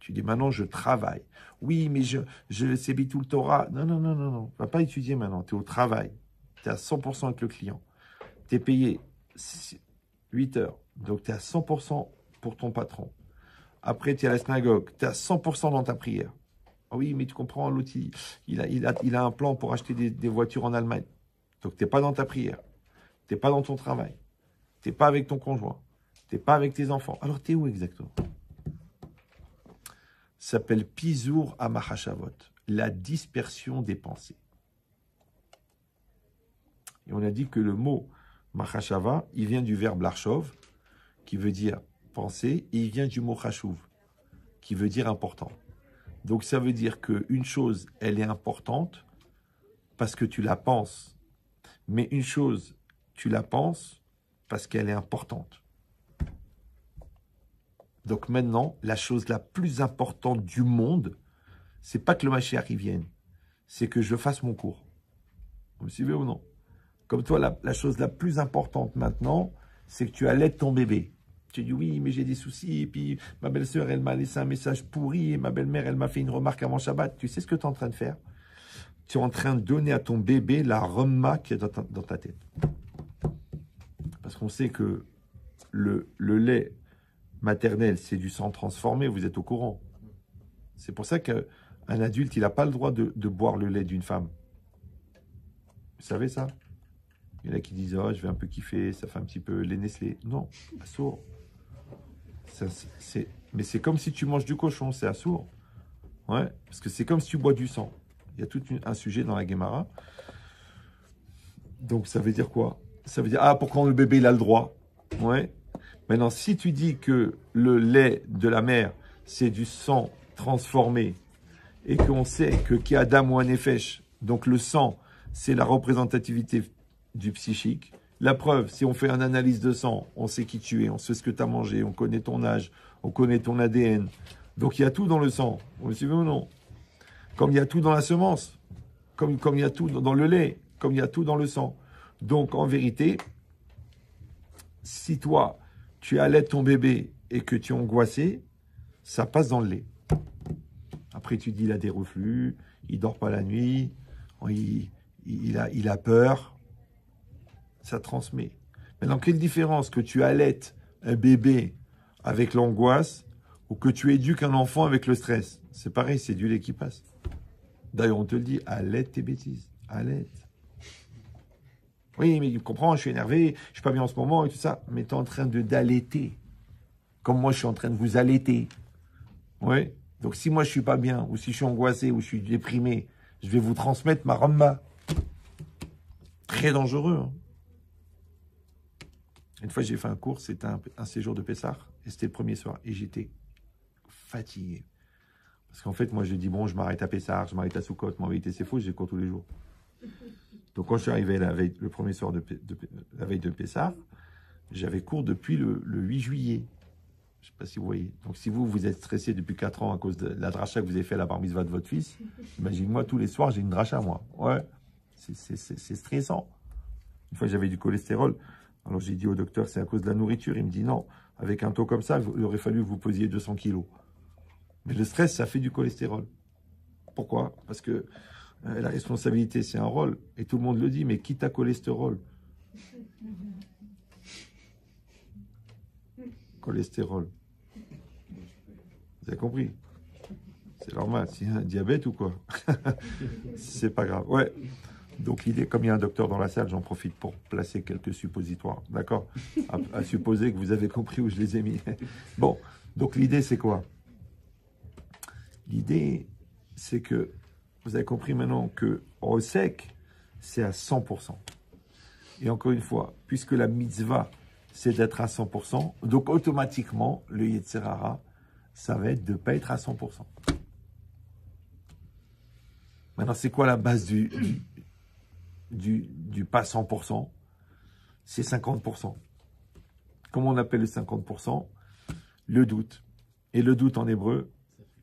Tu dis, maintenant, je travaille. Oui, mais c'est Bitul Torah. Non, non, non, non, non. Tu ne vas pas étudier maintenant. Tu es au travail. Tu es à 100% avec le client. Tu es payé 8 heures. Donc, tu es à 100% pour ton patron. Après, tu es à la synagogue. Tu es à 100% dans ta prière. Ah oui, mais tu comprends, l'autre, il a un plan pour acheter des voitures en Allemagne. Donc, tu n'es pas dans ta prière. Tu n'es pas dans ton travail. Tu n'es pas avec ton conjoint. Tu n'es pas avec tes enfants. Alors, tu es où exactement? Ça s'appelle Pizour à Mahashavot, la dispersion des pensées. Et on a dit que le mot Mahashava, il vient du verbe larchov, qui veut dire penser, et il vient du mot chashuv, qui veut dire important. Donc ça veut dire qu'une chose, elle est importante parce que tu la penses, mais une chose, tu la penses parce qu'elle est importante. Donc maintenant, la chose la plus importante du monde, c'est pas que le Mashiach y vienne, c'est que je fasse mon cours. Vous me suivez ou non? Comme toi, la chose la plus importante maintenant, c'est que tu allaites ton bébé. Tu dis oui, mais j'ai des soucis, et puis ma belle-sœur, elle m'a laissé un message pourri, et ma belle-mère, elle m'a fait une remarque avant Shabbat. Tu sais ce que tu es en train de faire? Tu es en train de donner à ton bébé la remma qui est dans ta tête. Parce qu'on sait que le lait maternel, c'est du sang transformé, vous êtes au courant. C'est pour ça qu'un adulte, il n'a pas le droit de boire le lait d'une femme. Vous savez ça? Il y en a qui disent, oh, je vais un peu kiffer, ça fait un petit peu les Nestlé. Non, assourd. Mais c'est comme si tu manges du cochon, c'est assourd. Ouais, parce que c'est comme si tu bois du sang. Il y a tout un sujet dans la Gemara. Donc ça veut dire quoi? Ça veut dire, ah, pourquoi le bébé, il a le droit? Ouais. Maintenant, si tu dis que le lait de la mère, c'est du sang transformé, et qu'on sait que qui Adam ou un Nefesh, donc le sang, c'est la représentativité du psychique. La preuve, si on fait une analyse de sang, on sait qui tu es, on sait ce que tu as mangé, on connaît ton âge, on connaît ton ADN. Donc il y a tout dans le sang. Vous me suivez ou non? Comme il y a tout dans la semence, comme il y a tout dans le lait, comme il y a tout dans le sang. Donc en vérité, si toi, tu allaites ton bébé et que tu es angoissé, ça passe dans le lait. Après, tu dis, il a des reflux, il dort pas la nuit, il a peur. Ça transmet. Maintenant, quelle différence que tu allaites un bébé avec l'angoisse ou que tu éduques un enfant avec le stress? C'est pareil, c'est du lait qui passe. D'ailleurs, on te le dit, allaite tes bêtises. Allaite. Oui, mais tu comprends, je suis énervé, je suis pas bien en ce moment et tout ça. Mais tu es en train d'allaiter. Comme moi, je suis en train de vous allaiter. Oui. Donc, si moi, je suis pas bien, ou si je suis angoissé, ou je suis déprimé, je vais vous transmettre ma ramma. Très dangereux. Hein. Une fois, j'ai fait un cours, c'était un séjour de Pessah, et c'était le premier soir, et j'étais fatigué. Parce qu'en fait, moi, je dis, bon, je m'arrête à Pessah, je m'arrête à Soukot, mais en vérité, c'est faux, j'ai cours tous les jours. Donc, quand je suis arrivé la veille, le premier soir la veille de Pessah, j'avais cours depuis le 8 juillet. Je ne sais pas si vous voyez. Donc, si vous êtes stressé depuis 4 ans à cause de la dracha que vous avez fait à la bar mitzvah de votre fils, imagine-moi, tous les soirs, j'ai une dracha, moi. Ouais, c'est stressant. Une fois, j'avais du cholestérol. Alors, j'ai dit au docteur, c'est à cause de la nourriture. Il me dit, non, avec un taux comme ça, il aurait fallu que vous posiez 200 kilos. Mais le stress, ça fait du cholestérol. Pourquoi? Parce que la responsabilité, c'est un rôle. Et tout le monde le dit, mais qui t'a cholestérol? Cholestérol. Vous avez compris? C'est normal. C'est un diabète ou quoi? C'est pas grave. Ouais. Donc l'idée, comme il y a un docteur dans la salle, j'en profite pour placer quelques suppositoires. D'accord? À supposer que vous avez compris où je les ai mis. Bon. Donc l'idée, c'est quoi? L'idée, c'est que vous avez compris maintenant que au sec, c'est à 100%. Et encore une fois, puisque la mitzvah, c'est d'être à 100%, donc automatiquement, le Yetzer Hara, ça va être de ne pas être à 100%. Maintenant, c'est quoi la base du pas 100%? C'est 50%. Comment on appelle le 50%? Le doute. Et le doute en hébreu,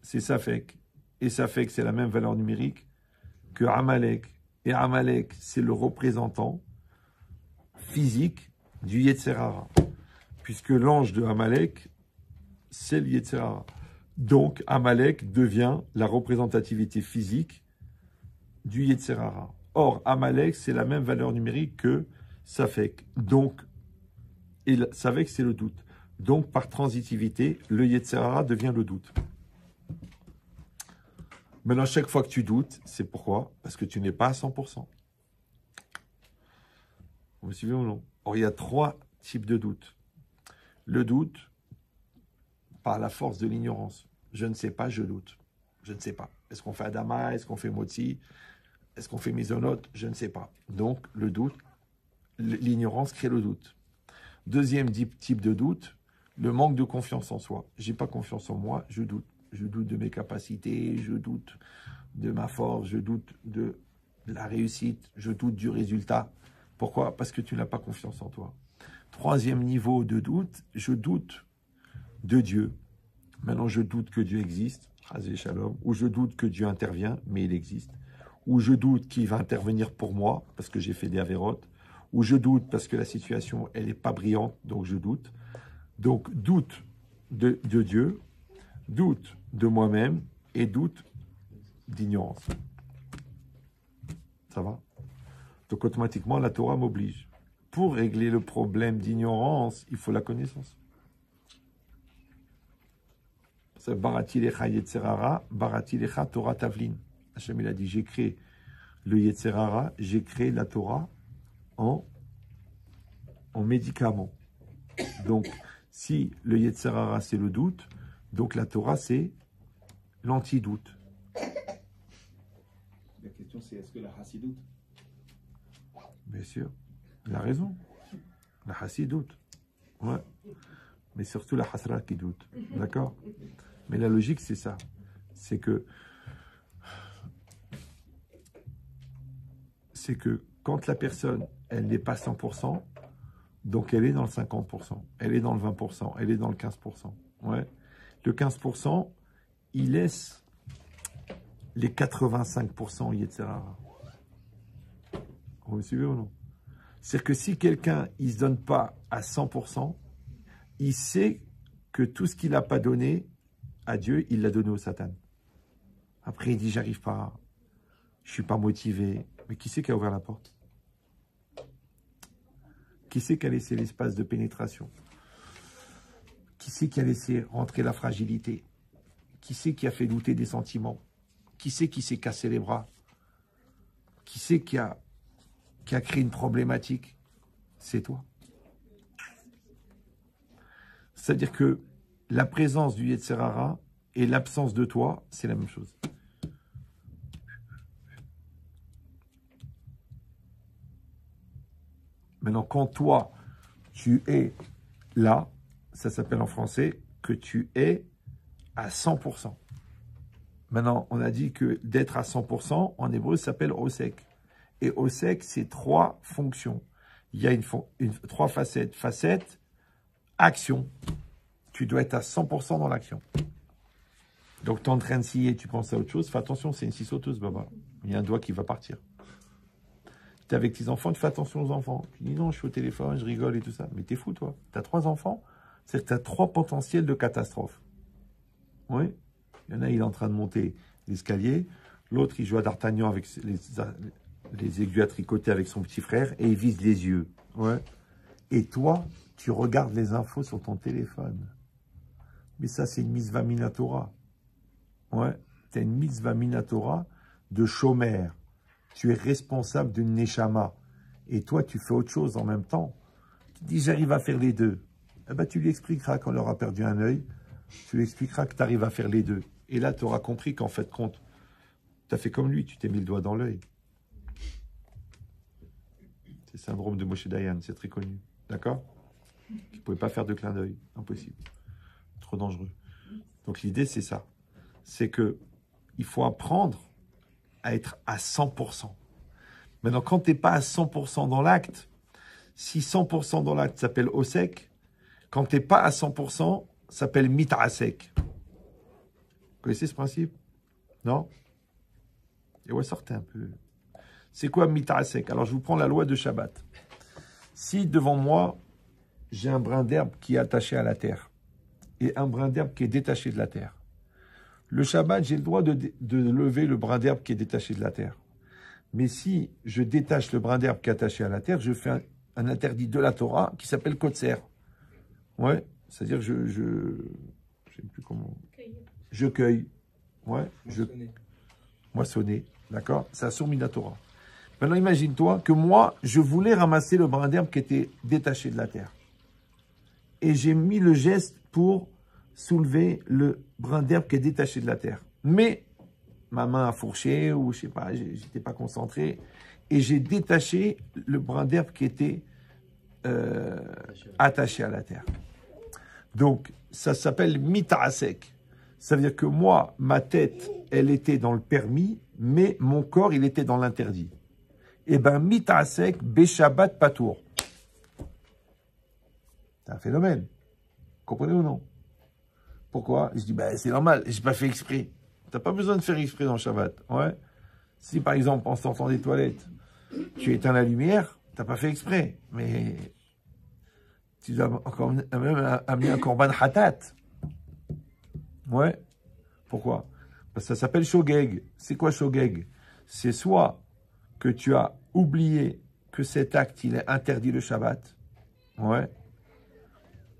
c'est Safek. Et Safek, c'est la même valeur numérique que Amalek. Et Amalek, c'est le représentant physique du Yetzer Hara. Puisque l'ange de Amalek, c'est le Yetzer Hara. Donc, Amalek devient la représentativité physique du Yetzer Hara. Or, Amalek, c'est la même valeur numérique que Safek. Donc, et Safek, c'est le doute. Donc, par transitivité, le Yetzer Hara devient le doute. Maintenant, chaque fois que tu doutes, c'est pourquoi? Parce que tu n'es pas à 100%. Vous me suivez ou non? Or, il y a 3 types de doutes. Le doute par la force de l'ignorance. Je ne sais pas, je doute. Je ne sais pas. Est-ce qu'on fait Adama? Est-ce qu'on fait Motzi? Est-ce qu'on fait Misonote? Je ne sais pas. Donc, le doute, l'ignorance crée le doute. Deuxième type de doute, le manque de confiance en soi. Je n'ai pas confiance en moi, je doute. Je doute de mes capacités, je doute de ma force, je doute de la réussite, je doute du résultat. Pourquoi? Parce que tu n'as pas confiance en toi. Troisième niveau de doute, je doute de Dieu. Maintenant, je doute que Dieu existe, Chazé Shalom, ou je doute que Dieu intervient, mais il existe. Ou je doute qu'il va intervenir pour moi, parce que j'ai fait des avérotes. Ou je doute parce que la situation, elle n'est pas brillante, donc je doute. Donc, doute de Dieu, doute de moi-même et doute d'ignorance. Ça va? Donc, automatiquement, la Torah m'oblige. Pour régler le problème d'ignorance, il faut la connaissance. C'est Barati Lecha Yetzer Hara, Barati Lecha Torah Tavlin. Hachem, il a dit, j'ai créé le Yetzer Hara, j'ai créé la Torah en médicament. Donc, si le Yetzer Hara, c'est le doute, donc la Torah, c'est l'antidoute. La question, c'est est-ce que la Hassidoute? Bien sûr, il a raison. La Hassidoute. Ouais. Mais surtout la Hasra qui doute. D'accord? Mais la logique, c'est ça. C'est que quand la personne, elle n'est pas 100%, donc elle est dans le 50%, elle est dans le 20%, elle est dans le 15%. Ouais. Le 15%, il laisse les 85% Yetzer Hara. Vous me suivez ou non? C'est-à-dire que si quelqu'un, il ne se donne pas à 100%, il sait que tout ce qu'il n'a pas donné à Dieu, il l'a donné au Satan. Après, il dit, j'arrive pas, je ne suis pas motivé. Mais qui c'est qui a ouvert la porte? Qui c'est qui a laissé l'espace de pénétration? Qui c'est qui a laissé rentrer la fragilité? Qui c'est qui a fait douter des sentiments? Qui c'est qui s'est cassé les bras? Qui c'est qui a créé une problématique? C'est toi. C'est-à-dire que la présence du Yetzer Hara et l'absence de toi, c'est la même chose. Maintenant, quand toi, tu es là, ça s'appelle en français que tu es à 100%. Maintenant, on a dit que d'être à 100%, en hébreu, ça s'appelle osek. Et osek, c'est 3 fonctions. Il y a 3 facettes. Facette, action. Tu dois être à 100% dans l'action. Donc, tu es en train de scier, tu penses à autre chose. Fais attention, c'est une scie sauteuse, Baba. Il y a un doigt qui va partir. Tu es avec tes enfants, tu fais attention aux enfants. Tu dis non, je suis au téléphone, je rigole et tout ça. Mais t'es fou, toi. Tu as 3 enfants, c'est que tu as 3 potentiels de catastrophe. Oui. Il y en a, il est en train de monter l'escalier. L'autre, il joue à D'Artagnan avec les aiguilles à tricoter avec son petit frère et il vise les yeux. Ouais. Et toi, tu regardes les infos sur ton téléphone. Mais ça, c'est une mitzvah minatora. Ouais. Tu as une mitzvah minatora de chômeur. Tu es responsable d'une neshama. Et toi, tu fais autre chose en même temps. Tu dis, j'arrive à faire les deux. Eh ben, tu lui expliqueras quand on aura perdu un œil. Tu lui expliqueras que tu arrives à faire les deux. Et là, tu auras compris qu'en fait, compte, tu as fait comme lui, tu t'es mis le doigt dans l'œil. C'est le syndrome de Moshe Dayan, c'est très connu. D'accord? Tu ne pouvais pas faire de clin d'œil. Impossible. Trop dangereux. Donc l'idée, c'est ça. C'est que il faut apprendre à être à 100%. Maintenant, quand tu n'es pas à 100% dans l'acte, si 100% dans l'acte s'appelle osek, quand tu n'es pas à 100%, ça s'appelle mitasek. Vous connaissez ce principe? Non? Et ouais, sortez un peu. C'est quoi mitasek? Alors, je vous prends la loi de Shabbat. Si devant moi, j'ai un brin d'herbe qui est attaché à la terre et un brin d'herbe qui est détaché de la terre, le Shabbat, j'ai le droit de lever le brin d'herbe qui est détaché de la terre. Mais si je détache le brin d'herbe qui est attaché à la terre, je fais un interdit de la Torah qui s'appelle kotser. Ouais, c'est-à-dire que je sais plus comment. Je cueille. Ouais, moissonner. D'accord? C'est un sourd minatora. Maintenant, imagine-toi que moi, je voulais ramasser le brin d'herbe qui était détaché de la terre. Et j'ai mis le geste pour soulever le brin d'herbe qui est détaché de la terre. Mais ma main a fourché, ou je sais pas, j'étais pas concentré, et j'ai détaché le brin d'herbe qui était attaché à la terre. Donc, ça s'appelle mitasek. Ça veut dire que moi, ma tête, elle était dans le permis, mais mon corps, il était dans l'interdit. Eh bien, mitasek, beshabbat patour. C'est un phénomène. Comprenez ou non? Pourquoi? Je dis, ben, c'est normal, j'ai pas fait exprès. Tu n'as pas besoin de faire exprès dans le Shabbat. Ouais. Si, par exemple, en sortant des toilettes, tu éteins la lumière, tu n'as pas fait exprès. Mais tu dois encore même amener un korban hatat. Ouais. Pourquoi? Parce que ça s'appelle shogeg. C'est quoi shogeg? C'est soit que tu as oublié que cet acte, il est interdit le Shabbat. Ouais.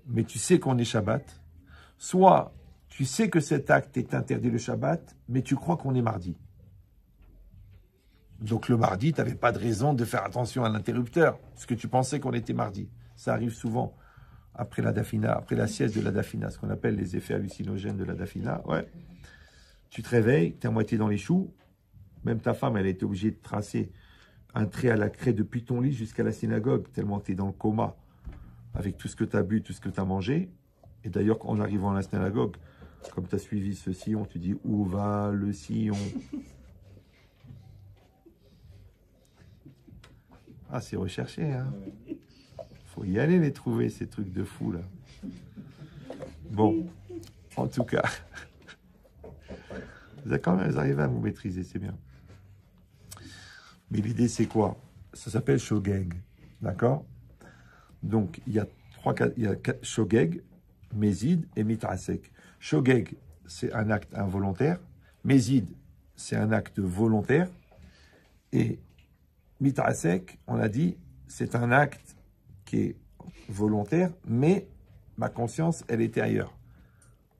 Mais tu sais qu'on est Shabbat. Soit tu sais que cet acte est interdit le Shabbat, mais tu crois qu'on est mardi. Donc le mardi, tu n'avais pas de raison de faire attention à l'interrupteur, parce que tu pensais qu'on était mardi. Ça arrive souvent après la dafina, après la sieste de la dafina, ce qu'on appelle les effets hallucinogènes de la dafina. Ouais. Tu te réveilles, tu es à moitié dans les choux. Même ta femme, elle a été obligée de tracer un trait à la craie depuis ton lit jusqu'à la synagogue, tellement tu es dans le coma, avec tout ce que tu as bu, tout ce que tu as mangé. Et d'ailleurs, en arrivant à la synagogue, comme tu as suivi ce sillon, tu dis, où va le sillon? Ah, c'est recherché, hein. Faut y aller les trouver, ces trucs de fou, là. Bon, en tout cas, vous arrivez à vous maîtriser, c'est bien. Mais l'idée, c'est quoi? Ça s'appelle shogeg, d'accord? Donc, il y a shogeg, mézid et mitasek. Shogeg, c'est un acte involontaire. Mézid, c'est un acte volontaire. Et mitasek, on a dit, c'est un acte qui est volontaire, mais ma conscience, elle était ailleurs.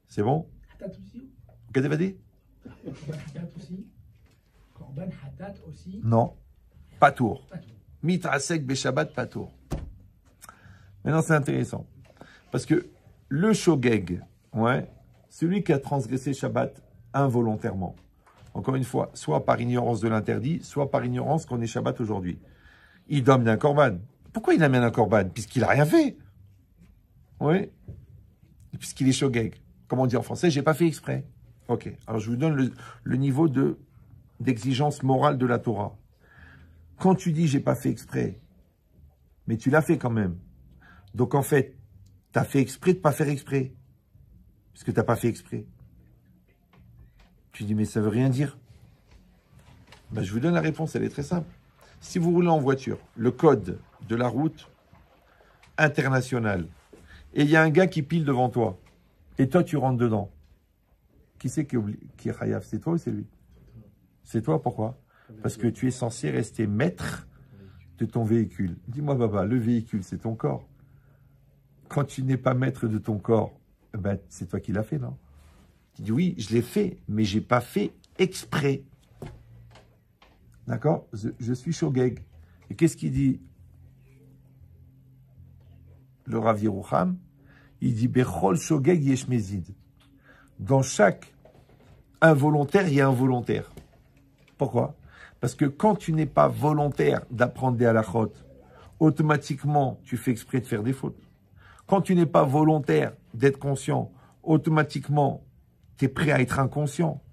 C'est bon? Qu'est-ce que tu as dit? Korban hatat aussi. Non, patour. Mitasek beshabbat patour. Maintenant, c'est intéressant. Parce que le shogeg, ouais, celui qui a transgressé Shabbat involontairement, encore une fois, soit par ignorance de l'interdit, soit par ignorance qu'on est Shabbat aujourd'hui, il doit amener un korban. Pourquoi il amène un korban? Puisqu'il n'a rien fait. Oui. Puisqu'il est shogeg. Comme on dit en français, j'ai pas fait exprès. Ok, alors je vous donne le niveau d'exigence morale de la Torah. Quand tu dis « j'ai pas fait exprès », mais tu l'as fait quand même. Donc en fait, tu as fait exprès de pas faire exprès. Parce que tu n'as pas fait exprès. Tu dis « mais ça veut rien dire ». Ben, je vous donne la réponse, elle est très simple. Si vous roulez en voiture, le code de la route internationale, et il y a un gars qui pile devant toi, et toi tu rentres dedans, qui c'est qui est Hayav? C'est toi ou c'est lui? C'est toi, pourquoi? Parce que tu es censé rester maître de ton véhicule. Dis-moi, Baba, le véhicule, c'est ton corps. Quand tu n'es pas maître de ton corps, ben, c'est toi qui l'as fait, non? Tu dis, oui, je l'ai fait, mais je n'ai pas fait exprès. D'accord? Je suis Shogeg. Et qu'est-ce qu'il dit? Le Rav Yerucham, il dit, Bechol Shogeg yesh mezid. Dans chaque involontaire, il y a un volontaire. Pourquoi? Parce que quand tu n'es pas volontaire d'apprendre des halachot, automatiquement, tu fais exprès de faire des fautes. Quand tu n'es pas volontaire d'être conscient, automatiquement, tu es prêt à être inconscient.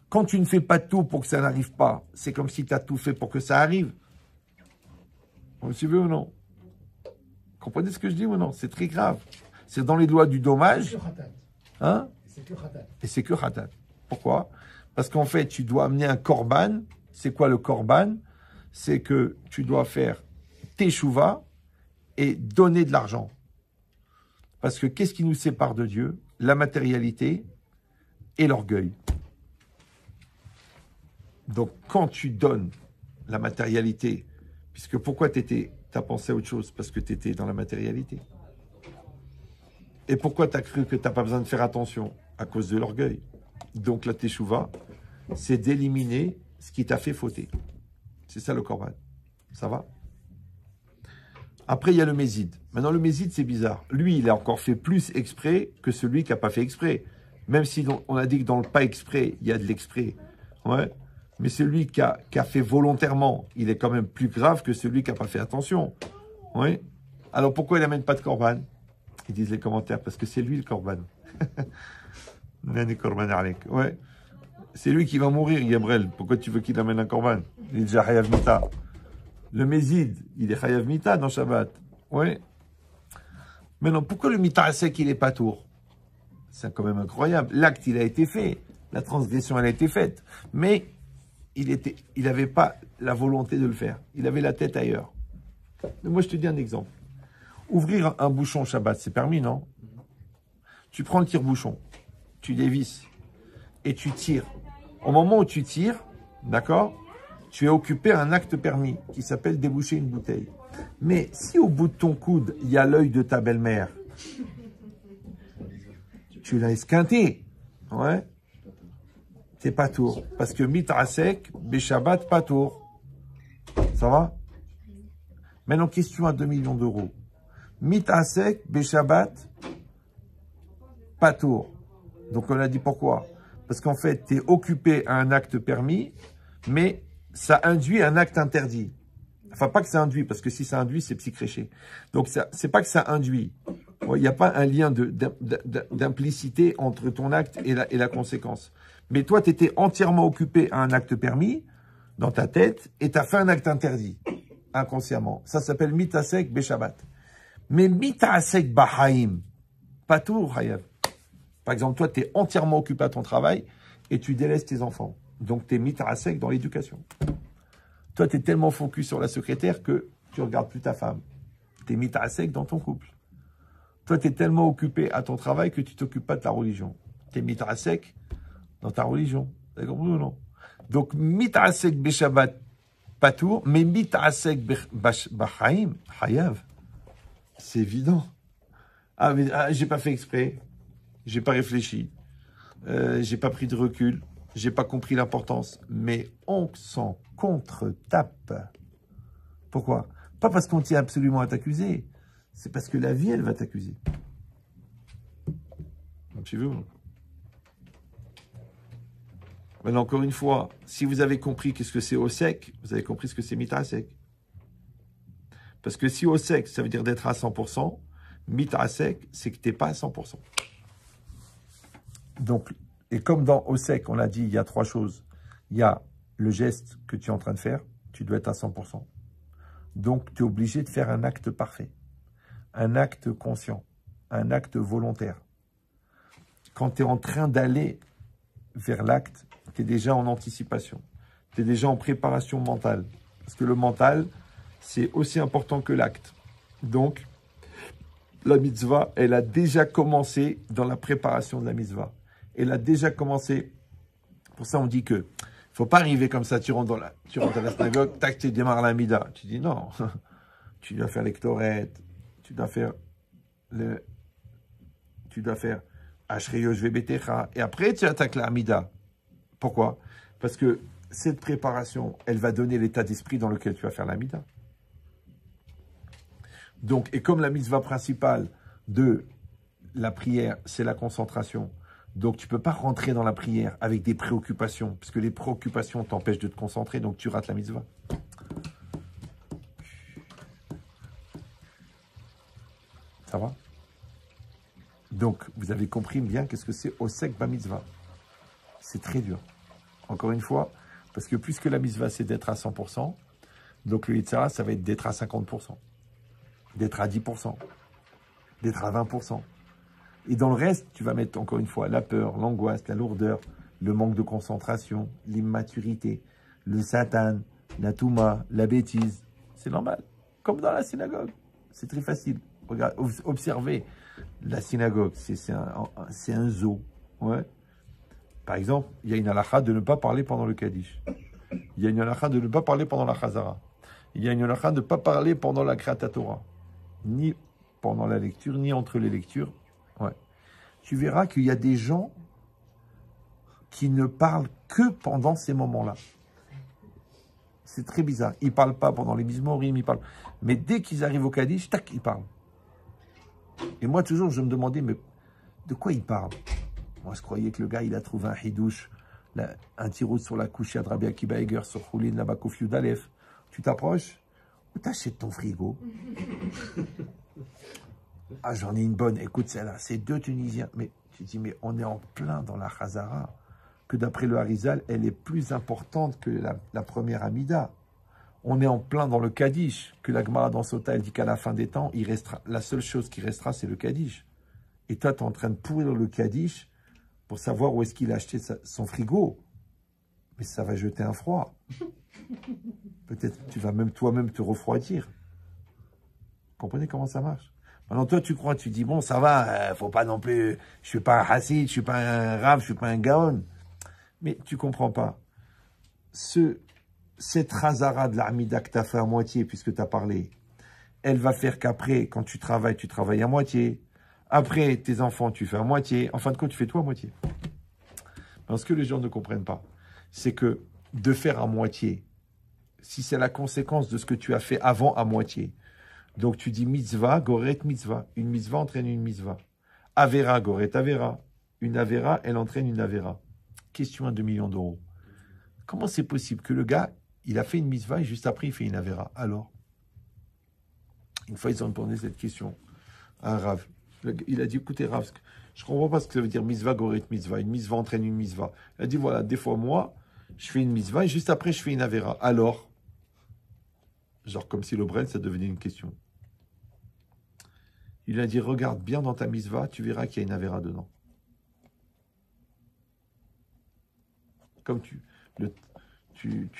Quand tu ne fais pas tout pour que ça n'arrive pas, c'est comme si tu as tout fait pour que ça arrive. Vous suivez ou non? Comprenez ce que je dis ou non? C'est très grave. C'est dans les lois du dommage. Hein? C'est que khatat. Et c'est que khatat. Pourquoi? Parce qu'en fait, tu dois amener un korban. C'est quoi le korban? C'est que tu dois faire teshuva et donner de l'argent. Parce que qu'est-ce qui nous sépare de Dieu? La matérialité et l'orgueil. Donc, quand tu donnes la matérialité, puisque pourquoi tu as pensé à autre chose? Parce que tu étais dans la matérialité. Et pourquoi tu as cru que tu n'as pas besoin de faire attention? À cause de l'orgueil. Donc, la teshuva, c'est d'éliminer ce qui t'a fait fauter. C'est ça le korban. Ça va? Après, il y a le mésid. Maintenant, le mésid, c'est bizarre. Lui, il a encore fait plus exprès que celui qui n'a pas fait exprès. Même si on a dit que dans le pas exprès, il y a de l'exprès. Ouais. Mais celui qui a fait volontairement, il est quand même plus grave que celui qui n'a pas fait attention. Oui. Alors pourquoi il n'amène pas de korban? Ils disent les commentaires, parce que c'est lui le korban. Ouais. C'est lui qui va mourir, Yabrel. Pourquoi tu veux qu'il amène un korban? Il est déjà Hayav Mita. Le Mézid, il est Hayav Mita dans Shabbat. Oui. Mais non, pourquoi le Mita Asek, il est pas tour? C'est quand même incroyable. L'acte, il a été fait. La transgression, elle a été faite. Mais il n'avait pas la volonté de le faire. Il avait la tête ailleurs. Mais moi, je te dis un exemple. Ouvrir un bouchon Shabbat, c'est permis, non? Tu prends le tire-bouchon, tu dévisses et tu tires. Au moment où tu tires, d'accord, tu es occupé à un acte permis qui s'appelle déboucher une bouteille. Mais si au bout de ton coude, il y a l'œil de ta belle-mère, tu l'as esquinté, ouais, t'es pas tour. Parce que mitrasek, beshabbat, pas tour. Ça va? Maintenant, question à 2 millions d'euros. Mitrasek, beshabbat, pas tour. Donc on a dit pourquoi? Parce qu'en fait, tu es occupé à un acte permis, mais ça induit un acte interdit. Enfin, pas que ça induit, parce que si ça induit, c'est psychréché. Donc, c'est pas que ça induit. Il n'y a pas un lien d'implicité entre ton acte et la conséquence. Mais toi, tu étais entièrement occupé à un acte permis, dans ta tête, et tu as fait un acte interdit, inconsciemment. Ça s'appelle mitasek beshabbat. Mais mitasek bahaim, pas tout, Hayav. Par exemple, toi, tu es entièrement occupé à ton travail et tu délaisses tes enfants. Donc, tu es mitasek dans l'éducation. Toi, tu es tellement focus sur la secrétaire que tu ne regardes plus ta femme. Tu es mitasek dans ton couple. Toi, tu es tellement occupé à ton travail que tu ne t'occupes pas de ta religion. Tu es mitasek dans ta religion. Vous avez compris ou non? Donc, mitasek beshabbat, patour, mais mitasek bachaim, hayav. C'est évident. Ah, mais j'ai pas fait exprès. J'ai pas réfléchi. J'ai pas pris de recul. J'ai pas compris l'importance. Mais on s'en contre-tape. Pourquoi? Pas parce qu'on tient absolument à t'accuser. C'est parce que la vie, elle va t'accuser. Tu veux? Maintenant, encore une fois, si vous avez compris qu'est-ce que c'est au sec, vous avez compris ce que c'est mitra sec. Parce que si au sec, ça veut dire d'être à 100%, mitra sec, c'est que tu n'es pas à 100%. Donc, Et comme dans Osek, on l'a dit, il y a 3 choses. Il y a le geste que tu es en train de faire, tu dois être à 100%. Donc, tu es obligé de faire un acte parfait, un acte conscient, un acte volontaire. Quand tu es en train d'aller vers l'acte, tu es déjà en anticipation, tu es déjà en préparation mentale. Parce que le mental, c'est aussi important que l'acte. Donc, la mitzvah, elle a déjà commencé dans la préparation de la mitzvah. Elle a déjà commencé. Pour ça, on dit que il ne faut pas arriver comme ça, tu rentres dans la synagogue, tac, tu démarres la mida. Tu dis non, tu dois faire l'ectoret, tu dois faire Ashreyo Betecha, et après tu attaques la mida. Pourquoi? Parce que cette préparation, elle va donner l'état d'esprit dans lequel tu vas faire la mida. Donc, et comme la mitzvah principale de la prière, c'est la concentration, donc tu ne peux pas rentrer dans la prière avec des préoccupations, puisque les préoccupations t'empêchent de te concentrer, donc tu rates la mitzvah. Ça va? Donc, vous avez compris bien qu'est-ce que c'est Osek Ba Mitzvah. C'est très dur. Encore une fois, parce que puisque la mitzvah, c'est d'être à 100%, donc le Yitzhara, ça va être d'être à 50%, d'être à 10%, d'être à 20%. Et dans le reste, tu vas mettre, encore une fois, la peur, l'angoisse, la lourdeur, le manque de concentration, l'immaturité, le satan, la touma, la bêtise. C'est normal. Comme dans la synagogue. C'est très facile. Regarde, observez la synagogue. C'est un zoo. Ouais. Par exemple, il y a une halakha de ne pas parler pendant le Kaddish. Il y a une halakha de ne pas parler pendant la Chazara. Il y a une halakha de ne pas parler pendant la Kriyat Torah. Ni pendant la lecture, ni entre les lectures. Ouais. Tu verras qu'il y a des gens qui ne parlent que pendant ces moments-là. C'est très bizarre. Ils ne parlent pas pendant les Mizmorim, ils parlent. Mais dès qu'ils arrivent au Kaddish, tac, ils parlent. Et moi, toujours, je me demandais, mais de quoi ils parlent? Moi, je croyais que le gars, il a trouvé un hidouche, un tirout sur la couche de Rabbi Akiba Eger, sur Choulin, là-bas, Kof Yudalef. Tu t'approches, où t'achètes ton frigo? Ah, j'en ai une bonne. Écoute, celle-là, c'est 2 Tunisiens. Mais tu dis, mais on est en plein dans la Chazara, que d'après le Harizal, elle est plus importante que la première Amida. On est en plein dans le Kaddish, que la Gemara dans Sota, elle dit qu'à la fin des temps, la seule chose qui restera, c'est le Kaddish. Et toi, tu es en train de pourrir le Kaddish pour savoir où est-ce qu'il a acheté son frigo. Mais ça va jeter un froid. Peut-être tu vas même toi-même te refroidir. Vous comprenez comment ça marche? Maintenant, toi, tu crois, tu dis, bon, ça va, faut pas non plus, je suis pas un Hassid, je suis pas un Rav, je suis pas un Gaon. Mais tu comprends pas. Cette Chazara de l'Amida que tu as fait à moitié, puisque tu as parlé, elle va faire qu'après, quand tu travailles à moitié. Après, tes enfants, tu fais à moitié. En fin de compte, tu fais tout à moitié. Parce que les gens ne comprennent pas, c'est que de faire à moitié, si c'est la conséquence de ce que tu as fait avant à moitié, donc tu dis mitzvah, goret mitzvah. Une mitzvah entraîne une mitzvah. Avera, goret avera. Une avera, elle entraîne une avera. Question à 2 millions d'euros. Comment c'est possible que le gars, il a fait une mitzvah et juste après, il fait une avera? Alors, une fois, ils ont posé cette question à un Rav. Il a dit, écoutez Rav, je ne comprends pas ce que ça veut dire mitzvah, goret mitzvah. Une mitzvah entraîne une mitzvah. Il a dit, voilà, des fois, moi, je fais une mitzvah et juste après, je fais une avera. Alors, genre comme si le Brel, ça devenait une question. Il a dit, regarde bien dans ta mitzvah, tu verras qu'il y a une avera dedans. Comme tu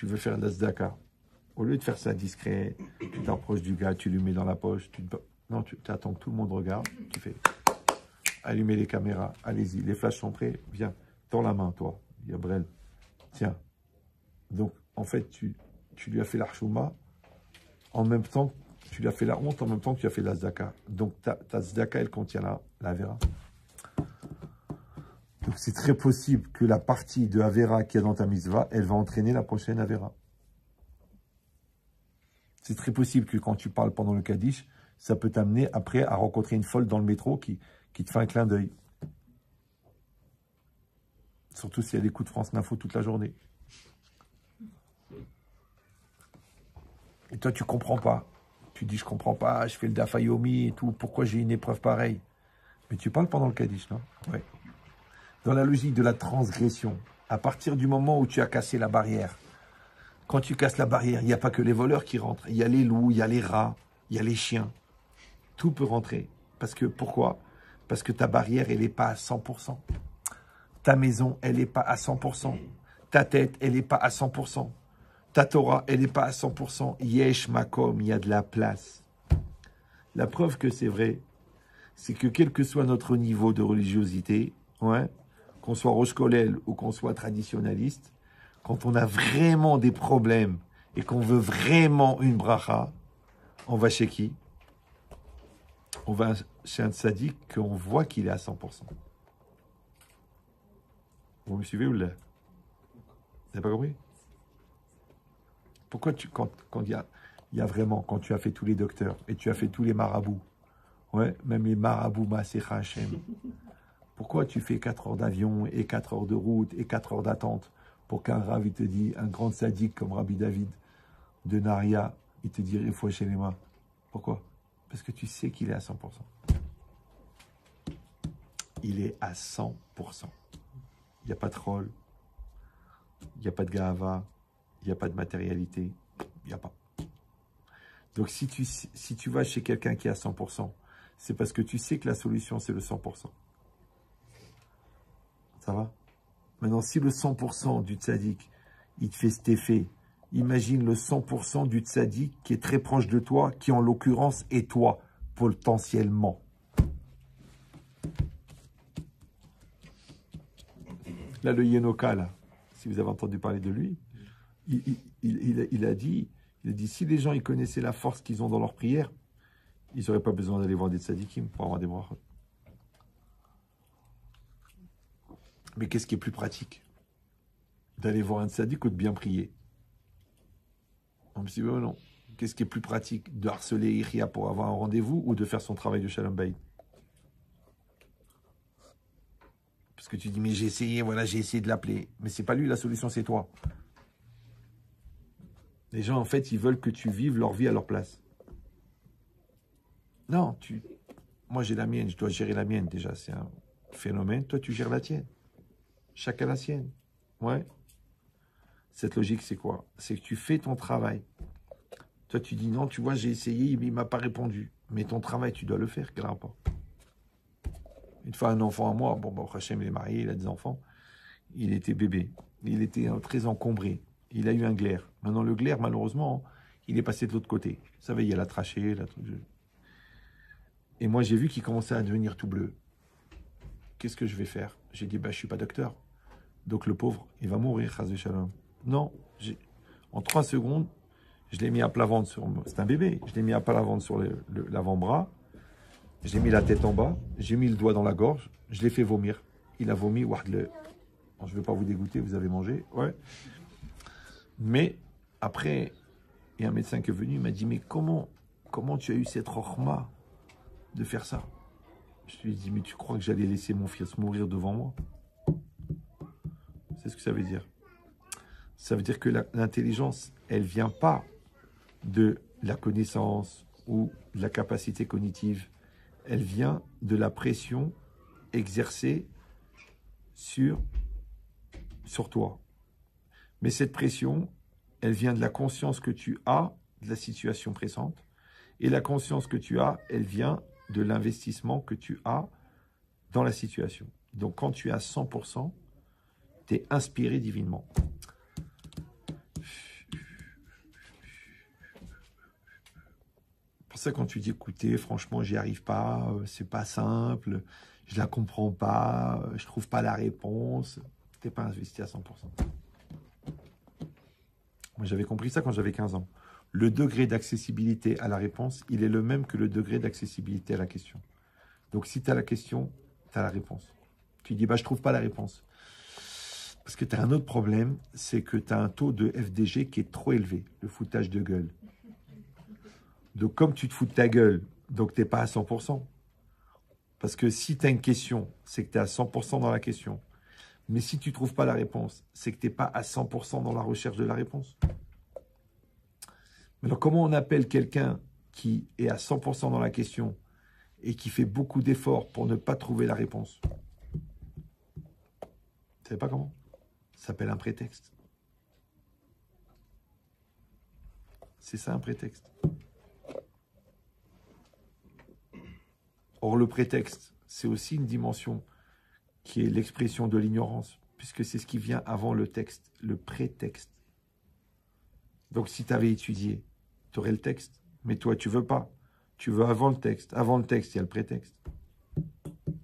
veux faire de la tzedaka. Au lieu de faire ça discret, tu t'approches du gars, tu lui mets dans la poche. Non, tu attends que tout le monde regarde. Tu fais allumer les caméras. Allez-y, les flashs sont prêts. Viens, tends la main, toi. Yabrel. Tiens. Donc, en fait, tu lui as fait l'archouma. En même temps, tu lui as fait la honte. En même temps que tu as fait la tzedaka. Donc, ta tzedaka, elle contient la avera. Donc, c'est très possible que la partie de avera qu'il y a dans ta mitzvah, elle va entraîner la prochaine avera. C'est très possible que quand tu parles pendant le Kaddish, ça peut t'amener après à rencontrer une folle dans le métro qui te fait un clin d'œil. Surtout si elle écoute France Info toute la journée. Et toi, tu comprends pas. Tu dis, je comprends pas, je fais le Dafayomi et tout. Pourquoi j'ai une épreuve pareille? Mais tu parles pendant le Kaddish, non? Oui. dans la logique de la transgression, à partir du moment où tu as cassé la barrière, quand tu casses la barrière, il n'y a pas que les voleurs qui rentrent. Il y a les loups, il y a les rats, il y a les chiens. Tout peut rentrer. Parce que, pourquoi? Parce que ta barrière, elle n'est pas à 100%. Ta maison, elle n'est pas à 100%. Ta tête, elle n'est pas à 100%. Ta Torah, elle n'est pas à 100%. Yesh makom, il y a de la place. La preuve que c'est vrai, c'est que quel que soit notre niveau de religiosité, ouais, qu'on soit roche kollel ou qu'on soit traditionnaliste, quand on a vraiment des problèmes et qu'on veut vraiment une bracha, on va chez qui? On va chez un tzaddik qu'on voit qu'il est à 100%. Vous me suivez ou là? Vous n'avez pas compris? Pourquoi quand il y a vraiment, quand tu as fait tous les docteurs et tu as fait tous les marabouts, ouais, même les marabouts Masecha Hashem, pourquoi tu fais 4 heures d'avion et 4 heures de route et 4 heures d'attente pour qu'un Rav, il te dit, un grand sadique comme Rabbi David de Naria, il te dit, il faut chez les mains. Pourquoi? Parce que tu sais qu'il est à 100%. Il est à 100%. Il n'y a pas de rôle, il n'y a pas de gahava, il n'y a pas de matérialité, il n'y a pas. Donc si tu vas chez quelqu'un qui est à 100%, c'est parce que tu sais que la solution, c'est le 100%. Ça va? Maintenant, si le 100% du tzaddik, il te fait cet effet, imagine le 100% du tzaddik qui est très proche de toi, qui en l'occurrence est toi, potentiellement. Là, le Yenoka, là, si vous avez entendu parler de lui, il a dit, si les gens ils connaissaient la force qu'ils ont dans leur prière, ils n'auraient pas besoin d'aller voir des tzadikim pour avoir des brachot. Mais qu'est-ce qui est plus pratique? D'aller voir un tzaddik ou de bien prier? On me dit, oui ou non? Qu'est-ce qui est plus pratique? De harceler Iria pour avoir un rendez-vous ou de faire son travail de Shalom Bayit? Parce que tu dis, mais j'ai essayé, voilà, j'ai essayé de l'appeler. Mais c'est pas lui, la solution, c'est toi. Les gens, en fait, ils veulent que tu vives leur vie à leur place. Non, moi j'ai la mienne, je dois gérer la mienne déjà, c'est un phénomène. Toi, tu gères la tienne. Chacun la sienne. Ouais. Cette logique, c'est quoi? C'est que tu fais ton travail. Toi, tu dis, non, tu vois, j'ai essayé, il ne m'a pas répondu. Mais ton travail, tu dois le faire, quel rapport? Une fois, un enfant à moi, bon, Hachem, il est marié, il a des enfants. Il était bébé. Il était très encombré. Il a eu un glaire. Maintenant, le glaire, malheureusement, il est passé de l'autre côté. Vous savez, il y a la trachée, la truc. Et moi, j'ai vu qu'il commençait à devenir tout bleu. Qu'est-ce que je vais faire? J'ai dit, je ne suis pas docteur. Donc, le pauvre, il va mourir, chas v'shalom. Non, en 3 secondes, je l'ai mis à plat ventre sur... C'est un bébé. Je l'ai mis à plat ventre sur l'avant-bras. J'ai mis la tête en bas. J'ai mis le doigt dans la gorge. Je l'ai fait vomir. Il a vomi. Bon, je ne vais pas vous dégoûter, vous avez mangé. Ouais. Mais, après, il y a un médecin qui est venu, il m'a dit, mais comment tu as eu cette rochma de faire ça? Je lui ai dit, mais tu crois que j'allais laisser mon fils mourir devant moi? C'est ce que ça veut dire. Ça veut dire que l'intelligence, elle ne vient pas de la connaissance ou de la capacité cognitive. Elle vient de la pression exercée sur toi. Mais cette pression, elle vient de la conscience que tu as de la situation présente. Et la conscience que tu as, elle vient de l'investissement que tu as dans la situation. Donc, quand tu es à 100%, tu es inspiré divinement. Pour ça, quand tu dis, écoutez, franchement, j'y arrive pas, c'est pas simple, je la comprends pas, je trouve pas la réponse, tu n'es pas investi à 100%. Moi, j'avais compris ça quand j'avais 15 ans. Le degré d'accessibilité à la réponse, il est le même que le degré d'accessibilité à la question. Donc, si tu as la question, tu as la réponse. Tu dis, je ne trouve pas la réponse. Parce que tu as un autre problème, c'est que tu as un taux de FDG qui est trop élevé, le foutage de gueule. Donc, comme tu te fous de ta gueule, donc tu n'es pas à 100%. Parce que si tu as une question, c'est que tu es à 100% dans la question. Mais si tu ne trouves pas la réponse, c'est que tu n'es pas à 100% dans la recherche de la réponse. Mais alors, comment on appelle quelqu'un qui est à 100% dans la question et qui fait beaucoup d'efforts pour ne pas trouver la réponse? savez pas comment? Ça s'appelle un prétexte. C'est ça un prétexte. Or, le prétexte, c'est aussi une dimension qui est l'expression de l'ignorance, puisque c'est ce qui vient avant le texte, le prétexte. Donc, si tu avais étudié, tu aurais le texte, mais toi, tu veux pas. Tu veux avant le texte. Avant le texte, il y a le prétexte.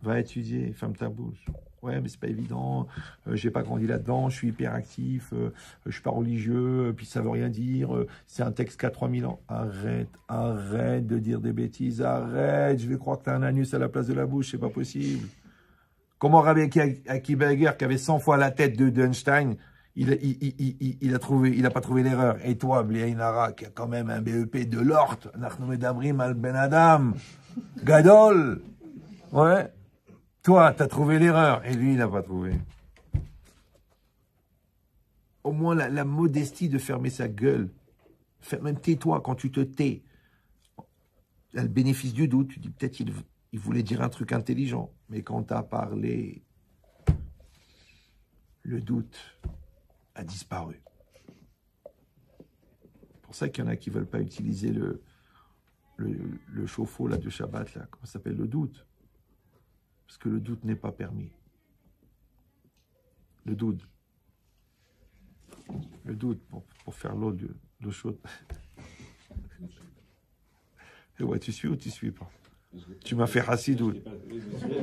Va étudier, ferme ta bouche. Ouais, mais c'est pas évident, j'ai pas grandi là-dedans, je suis hyperactif, je suis pas religieux, puis ça veut rien dire, c'est un texte qui a 3000 ans. Arrête de dire des bêtises, arrête, je vais croire que tu as un anus à la place de la bouche, c'est pas possible. Comment Rabbi Akiberger, qui avait 100 fois la tête d'Einstein, il a pas trouvé l'erreur. Et toi, Bliainara, qui a quand même un BEP de l'Ort, Nachnu Medabrim al Ben Adam, Gadol, ouais. Toi, tu as trouvé l'erreur, et lui, il n'a pas trouvé. Au moins, la modestie de fermer sa gueule. Même tais-toi quand tu te tais. Il y a le bénéfice du doute. Tu dis peut-être il voulait dire un truc intelligent. Mais quand tu as parlé, le doute a disparu. C'est pour ça qu'il y en a qui ne veulent pas utiliser le chauffe-eau là, de Shabbat. Là. Comment ça s'appelle? Le doute. Parce que le doute n'est pas permis. Le doute. Le doute pour faire l'eau chaude. Et ouais, tu suis ou tu suis pas? Tu m'as fait Hassidout.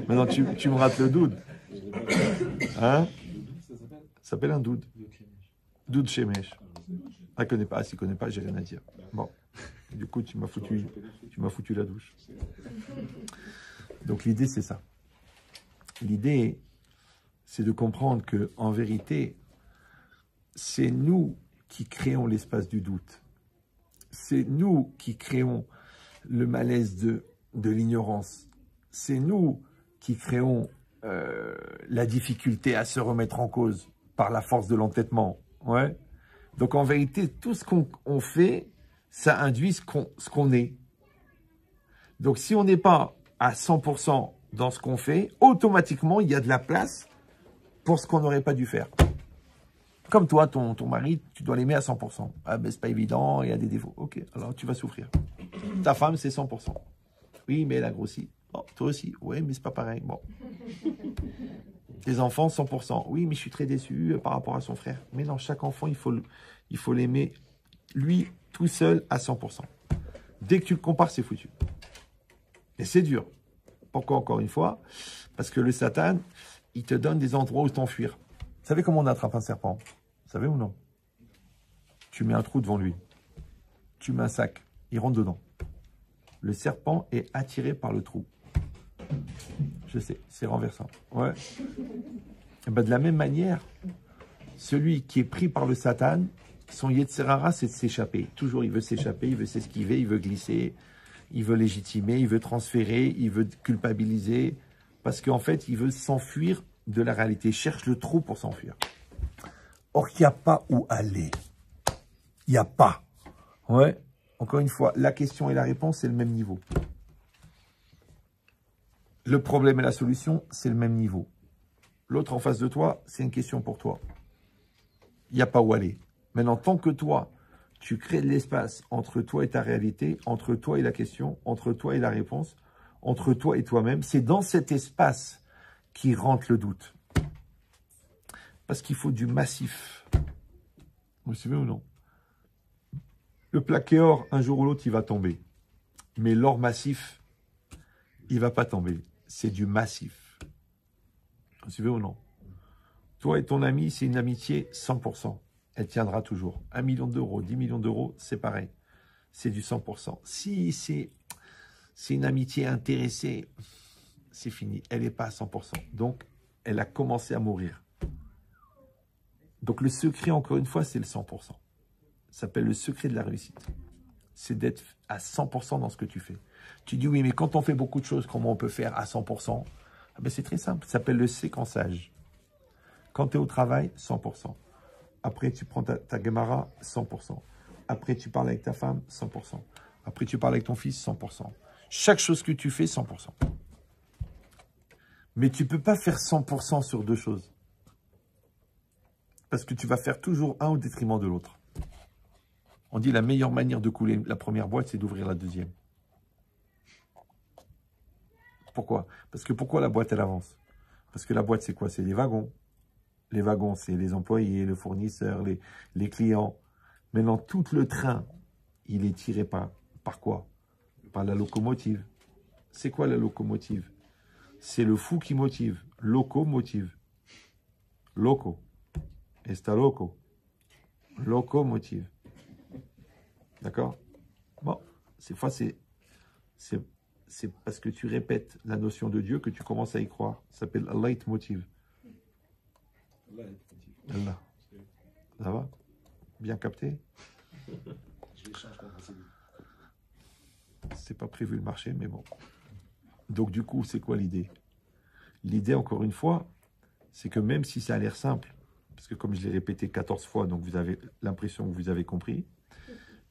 Maintenant, tu me rates le doute. Hein? Ça s'appelle un doute. Doute Shemesh. Ah, connais pas. Ah, s'il connaît pas, j'ai rien à dire. Bon. Du coup, tu m'as foutu la douche. Donc, l'idée, c'est ça. L'idée, c'est de comprendre que, en vérité, c'est nous qui créons l'espace du doute. C'est nous qui créons le malaise de l'ignorance. C'est nous qui créons la difficulté à se remettre en cause par la force de l'entêtement. Ouais. Donc, en vérité, tout ce qu'on fait, ça induit ce qu'on est. Donc, si on n'est pas à 100% dans ce qu'on fait, automatiquement, il y a de la place pour ce qu'on n'aurait pas dû faire. Comme toi, ton mari, tu dois l'aimer à 100%. Ah ben, c'est pas évident, il y a des défauts. Ok, alors tu vas souffrir. Ta femme, c'est 100%. Oui, mais elle a grossi. Bon, toi aussi. Oui, mais c'est pas pareil. Bon. Tes enfants, 100%. Oui, mais je suis très déçu par rapport à son frère. Mais non, chaque enfant, il faut l'aimer, lui, tout seul, à 100%. Dès que tu le compares, c'est foutu. Et c'est dur. Pourquoi, encore une fois? Parce que le Satan, il te donne des endroits où t'enfuir. Vous savez comment on attrape un serpent? Vous savez ou non? Tu mets un trou devant lui. Tu mets un sac. Il rentre dedans. Le serpent est attiré par le trou. Je sais, c'est renversant. Ouais. Et ben de la même manière, celui qui est pris par le Satan, son Yetzirara, c'est de s'échapper. Toujours, il veut s'échapper, il veut s'esquiver, il veut glisser. Il veut légitimer, il veut transférer, il veut culpabiliser, parce qu'en fait, il veut s'enfuir de la réalité. Il cherche le trou pour s'enfuir. Or, il n'y a pas où aller. Il n'y a pas. Ouais. Encore une fois, la question et la réponse, c'est le même niveau. Le problème et la solution, c'est le même niveau. L'autre en face de toi, c'est une question pour toi. Il n'y a pas où aller. Maintenant, tant que toi, tu crées de l'espace entre toi et ta réalité, entre toi et la question, entre toi et la réponse, entre toi et toi-même. C'est dans cet espace qui rentre le doute. Parce qu'il faut du massif. Vous suivez ou non? Le plaqué or, un jour ou l'autre, il va tomber. Mais l'or massif, il ne va pas tomber. C'est du massif. Vous suivez ou non? Toi et ton ami, c'est une amitié 100%. Elle tiendra toujours. 1 million d'euros, 10 millions d'euros, c'est pareil. C'est du 100%. Si c'est une amitié intéressée, c'est fini. Elle n'est pas à 100%. Donc, elle a commencé à mourir. Donc, le secret, encore une fois, c'est le 100%. Ça s'appelle le secret de la réussite. C'est d'être à 100% dans ce que tu fais. Tu dis, oui, mais quand on fait beaucoup de choses, comment on peut faire à 100%? Ah ben, c'est très simple. Ça s'appelle le séquençage. Quand tu es au travail, 100%. Après, tu prends ta Gemara, 100%. Après, tu parles avec ta femme, 100%. Après, tu parles avec ton fils, 100%. Chaque chose que tu fais, 100%. Mais tu ne peux pas faire 100% sur deux choses. Parce que tu vas faire toujours un au détriment de l'autre. On dit la meilleure manière de couler la première boîte, c'est d'ouvrir la deuxième. Pourquoi? Parce que pourquoi la boîte, elle avance? Parce que la boîte, c'est quoi? C'est les wagons. Les wagons, c'est les employés, le fournisseur, les clients. Maintenant, tout le train, il est tiré par quoi? Par la locomotive. C'est quoi la locomotive? C'est le fou qui motive. Locomotive. Loco. Esta loco. Locomotive. D'accord? Bon, ces fois, c'est parce que tu répètes la notion de Dieu que tu commences à y croire. Ça s'appelle leitmotiv. Allah. Ça va? Bien capté? Je l'échange contre Hassidut. C'est pas prévu le marché, mais bon. Donc du coup, c'est quoi l'idée? L'idée, encore une fois, c'est que même si ça a l'air simple, parce que comme je l'ai répété 14 fois, donc vous avez l'impression que vous avez compris,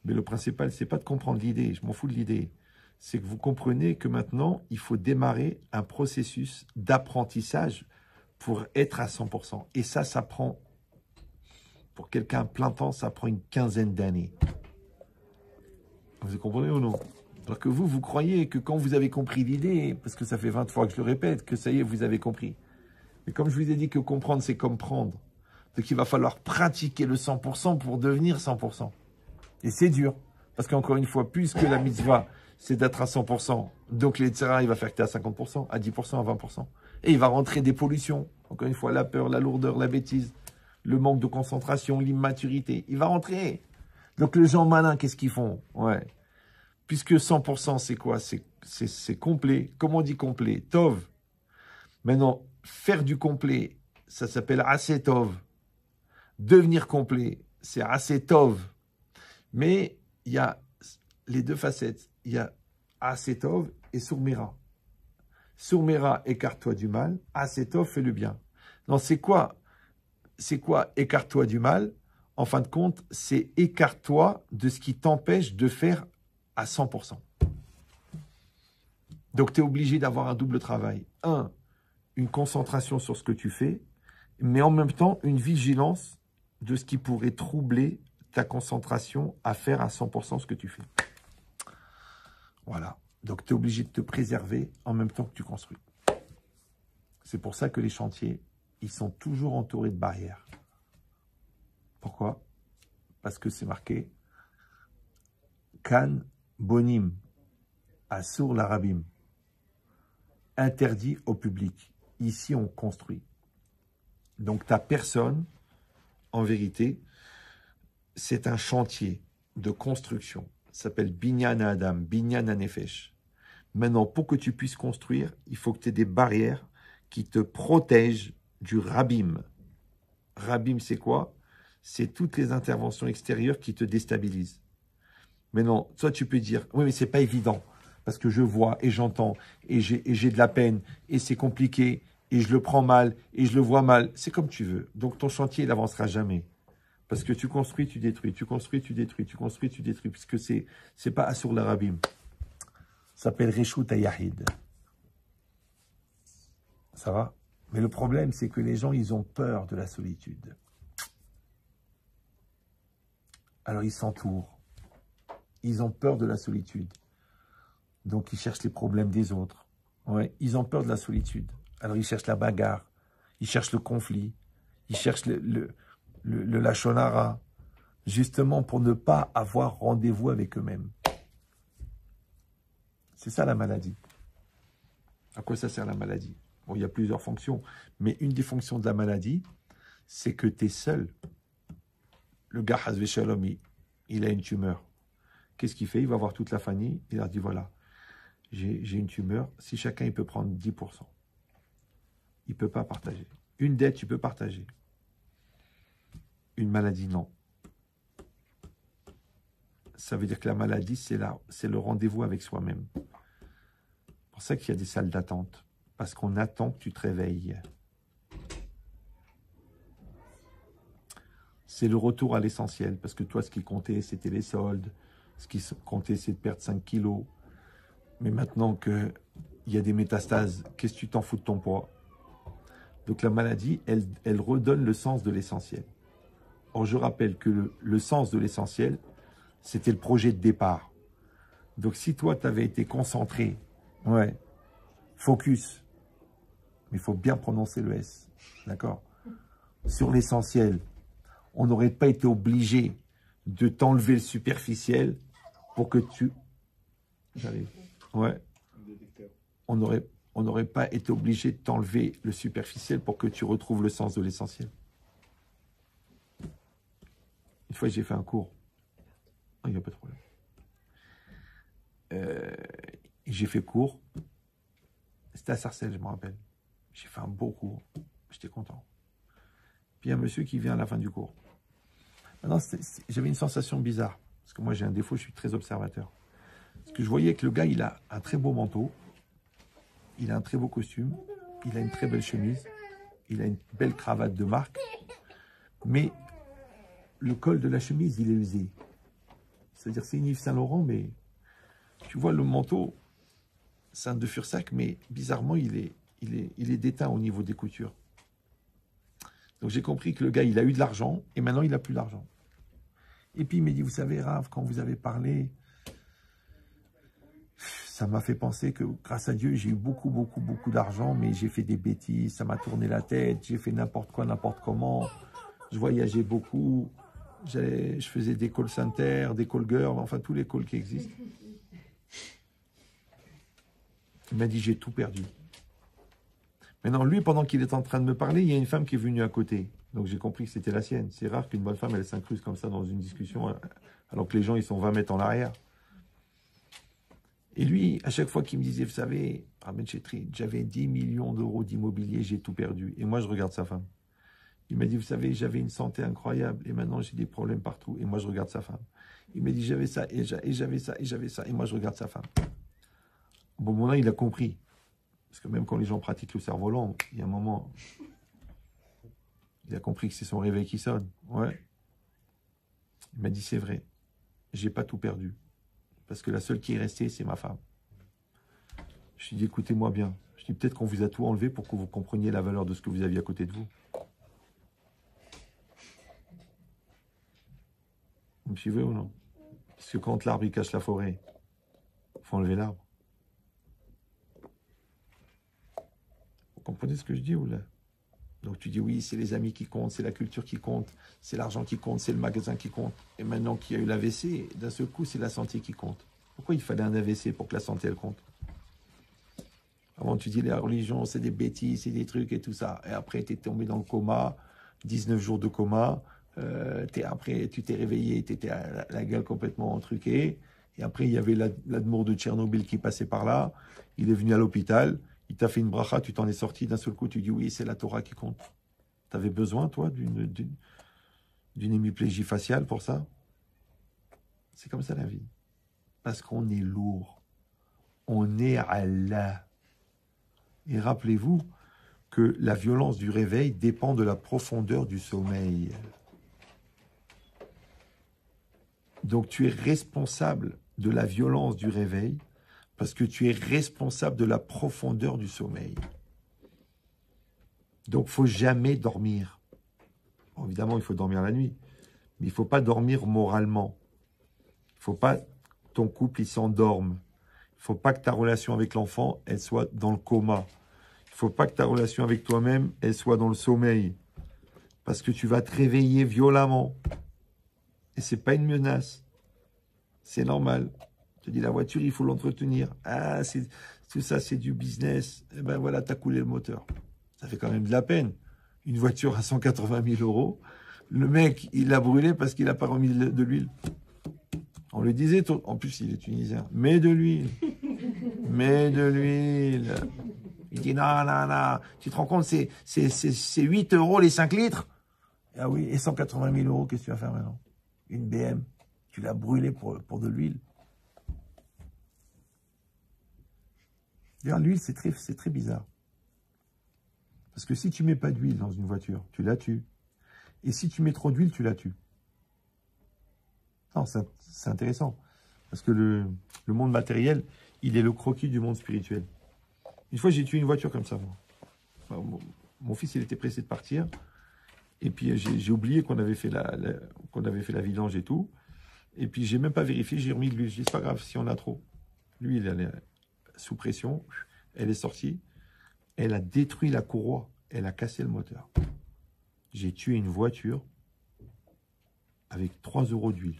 mais le principal, c'est pas de comprendre l'idée, je m'en fous de l'idée. C'est que vous comprenez que maintenant, il faut démarrer un processus d'apprentissage pour être à 100%. Et ça prend, pour quelqu'un à plein temps, ça prend une quinzaine d'années. Vous comprenez ou non? Alors que vous croyez que quand vous avez compris l'idée, parce que ça fait 20 fois que je le répète, que ça y est, vous avez compris. Mais comme je vous ai dit que comprendre, c'est comme prendre. Donc il va falloir pratiquer le 100% pour devenir 100%. Et c'est dur. Parce qu'encore une fois, puisque la mitzvah, c'est d'être à 100%, donc l'Yetzirah, il va faire que tu es à 50%, à 10%, à 20%. Et il va rentrer des pollutions. Encore une fois, la peur, la lourdeur, la bêtise, le manque de concentration, l'immaturité. Il va rentrer. Donc les gens malins, qu'est-ce qu'ils font? Ouais. Puisque 100%, c'est quoi? C'est complet. Comment on dit complet? Tov. Maintenant, faire du complet, ça s'appelle assez tov. Devenir complet, c'est assez tov. Mais il y a les deux facettes. Il y a assez tov et surmira. Surmira, écarte-toi du mal. Assez tov, fais le bien. Non, c'est quoi écarte-toi du mal? En fin de compte, c'est écarte-toi de ce qui t'empêche de faire à 100%. Donc, tu es obligé d'avoir un double travail. Une concentration sur ce que tu fais, mais en même temps, une vigilance de ce qui pourrait troubler ta concentration à faire à 100% ce que tu fais. Voilà. Donc, tu es obligé de te préserver en même temps que tu construis. C'est pour ça que les chantiers, ils sont toujours entourés de barrières. Pourquoi? Parce que c'est marqué Kan Bonim, Assour l'Arabim. Interdit au public. Ici, on construit. Donc, ta personne, en vérité, c'est un chantier de construction. Ça s'appelle Binyan Adam, Binyan Nefesh. Maintenant, pour que tu puisses construire, il faut que tu aies des barrières qui te protègent du Rabim. Rabim, c'est quoi? C'est toutes les interventions extérieures qui te déstabilisent. Maintenant, toi, tu peux dire, oui, mais c'est pas évident. Parce que je vois et j'entends et j'ai de la peine et c'est compliqué et je le prends mal et je le vois mal. C'est comme tu veux. Donc ton chantier, il n'avancera jamais. Parce que tu construis, tu détruis. Tu construis, tu détruis. Tu construis, tu détruis. Puisque c'est pas Assour l'Arabim. Ça s'appelle Reshut Ayahid. Ça va? Mais le problème, c'est que les gens, ils ont peur de la solitude. Alors ils s'entourent. Ils ont peur de la solitude. Donc, ils cherchent les problèmes des autres. Ouais, ils ont peur de la solitude. Alors, ils cherchent la bagarre. Ils cherchent le conflit. Ils cherchent le lachonara. Justement, pour ne pas avoir rendez-vous avec eux-mêmes. C'est ça, la maladie. À quoi ça sert, la maladie? Bon, il y a plusieurs fonctions. Mais une des fonctions de la maladie, c'est que tu es seul. Le gars, Hazvé Shalom, il a une tumeur. Qu'est-ce qu'il fait? Il va voir toute la famille. Il leur dit, voilà. J'ai une tumeur, si chacun il peut prendre 10%. Il ne peut pas partager. Une dette, tu peux partager. Une maladie, non. Ça veut dire que la maladie, c'est le rendez-vous avec soi-même. C'est pour ça qu'il y a des salles d'attente. Parce qu'on attend que tu te réveilles. C'est le retour à l'essentiel. Parce que toi, ce qui comptait, c'était les soldes. Ce qui comptait, c'est de perdre 5 kilos. Mais maintenant qu'il y a des métastases, qu'est-ce que tu t'en fous de ton poids? Donc la maladie, elle redonne le sens de l'essentiel. Or, je rappelle que le sens de l'essentiel, c'était le projet de départ. Donc, si toi, tu avais été concentré, ouais, focus, mais il faut bien prononcer le S, d'accord? Sur l'essentiel, on n'aurait pas été obligé de t'enlever le superficiel pour que tu... J'arrive. Ouais. On n'aurait pas été obligé de t'enlever le superficiel pour que tu retrouves le sens de l'essentiel. Une fois, j'ai fait un cours. Il n'y a pas de problème. J'ai fait cours. C'était à Sarcelles, je me rappelle. J'ai fait un beau cours. J'étais content. Puis il y a un monsieur qui vient à la fin du cours. Maintenant, j'avais une sensation bizarre. Parce que moi, j'ai un défaut, je suis très observateur. Parce que je voyais que le gars, il a un très beau manteau. Il a un très beau costume. Il a une très belle chemise. Il a une belle cravate de marque. Mais le col de la chemise, il est usé. C'est-à-dire, c'est une Yves Saint Laurent, mais tu vois, le manteau, c'est un de Fursac, mais bizarrement, il est déteint au niveau des coutures. Donc, j'ai compris que le gars, il a eu de l'argent, et maintenant, il n'a plus d'argent. Et puis, il m'a dit, vous savez, Rav, quand vous avez parlé, ça m'a fait penser que, grâce à Dieu, j'ai eu beaucoup d'argent, mais j'ai fait des bêtises, ça m'a tourné la tête, j'ai fait n'importe quoi, n'importe comment, je voyageais beaucoup, je faisais des call centers, des call girls, enfin, tous les calls qui existent. Il m'a dit, j'ai tout perdu. Maintenant, lui, pendant qu'il est en train de me parler, il y a une femme qui est venue à côté. Donc, j'ai compris que c'était la sienne. C'est rare qu'une bonne femme, elle s'incruse comme ça dans une discussion, alors que les gens, ils sont 20 mètres en arrière. Et lui, à chaque fois qu'il me disait, vous savez, Ahmed Chetri, j'avais 10 millions d'euros d'immobilier, j'ai tout perdu. Et moi, je regarde sa femme. Il m'a dit, vous savez, j'avais une santé incroyable, et maintenant, j'ai des problèmes partout. Et moi, je regarde sa femme. Il m'a dit, j'avais ça, et j'avais ça, et j'avais ça. Et moi, je regarde sa femme. Bon, moment-là, il a compris. Parce que même quand les gens pratiquent le cerf-volant, il y a un moment, il a compris que c'est son réveil qui sonne. Ouais. Il m'a dit, c'est vrai, j'ai pas tout perdu. Parce que la seule qui est restée, c'est ma femme. Je lui ai dit, écoutez-moi bien. Je dis, peut-être qu'on vous a tout enlevé pour que vous compreniez la valeur de ce que vous aviez à côté de vous. Vous me suivez ou non? Parce que quand l'arbre, il cache la forêt, il faut enlever l'arbre. Vous comprenez ce que je dis ou là? Donc tu dis oui, c'est les amis qui comptent, c'est la culture qui compte, c'est l'argent qui compte, c'est le magasin qui compte. Et maintenant qu'il y a eu l'AVC, d'un seul coup, c'est la santé qui compte. Pourquoi il fallait un AVC pour que la santé, elle compte? Avant, tu dis la religion, c'est des bêtises, c'est des trucs et tout ça. Et après, tu es tombé dans le coma, 19 jours de coma. Après, tu t'es réveillé, tu étais à la gueule complètement truquée. Et après, il y avait l'Admour de Tchernobyl qui passait par là. Il est venu à l'hôpital. Il t'a fait une bracha, tu t'en es sorti. D'un seul coup, tu dis oui, c'est la Torah qui compte. Tu avais besoin, toi, d'une hémiplégie faciale pour ça? C'est comme ça la vie. Parce qu'on est lourd. On est Allah. Et rappelez-vous que la violence du réveil dépend de la profondeur du sommeil. Donc tu es responsable de la violence du réveil parce que tu es responsable de la profondeur du sommeil. Donc il ne faut jamais dormir. Bon, évidemment, il faut dormir la nuit, mais il ne faut pas dormir moralement. Il ne faut pas que ton couple il s'endorme. Il ne faut pas que ta relation avec l'enfant elle soit dans le coma. Il ne faut pas que ta relation avec toi-même elle soit dans le sommeil. Parce que tu vas te réveiller violemment. Et ce n'est pas une menace. C'est normal. Je te dis, la voiture, il faut l'entretenir. Ah, tout ça, c'est du business. Eh ben voilà, tu as coulé le moteur. Ça fait quand même de la peine. Une voiture à 180 000 euros. Le mec, il l'a brûlé parce qu'il n'a pas remis de l'huile. On le disait, en plus, il est tunisien. Mets de l'huile. Mets de l'huile. Il dit, non, non, non. Tu te rends compte, c'est 8 euros les 5 litres. Ah oui, et 180 000 euros, qu'est-ce que tu vas faire maintenant? Une BM. Tu l'as brûlé pour de l'huile. D'ailleurs, l'huile, c'est très bizarre. Parce que si tu ne mets pas d'huile dans une voiture, tu la tues. Et si tu mets trop d'huile, tu la tues. Non, c'est intéressant. Parce que le monde matériel, il est le croquis du monde spirituel. Une fois, j'ai tué une voiture comme ça, moi. Mon fils, il était pressé de partir. Et puis j'ai oublié qu'on avait fait qu'on avait fait la vidange et tout. Et puis j'ai même pas vérifié, j'ai remis de l'huile. J'ai dit, c'est pas grave si on a trop. L'huile, elle est sous pression, elle est sortie. Elle a détruit la courroie, elle a cassé le moteur. J'ai tué une voiture avec 3 € d'huile.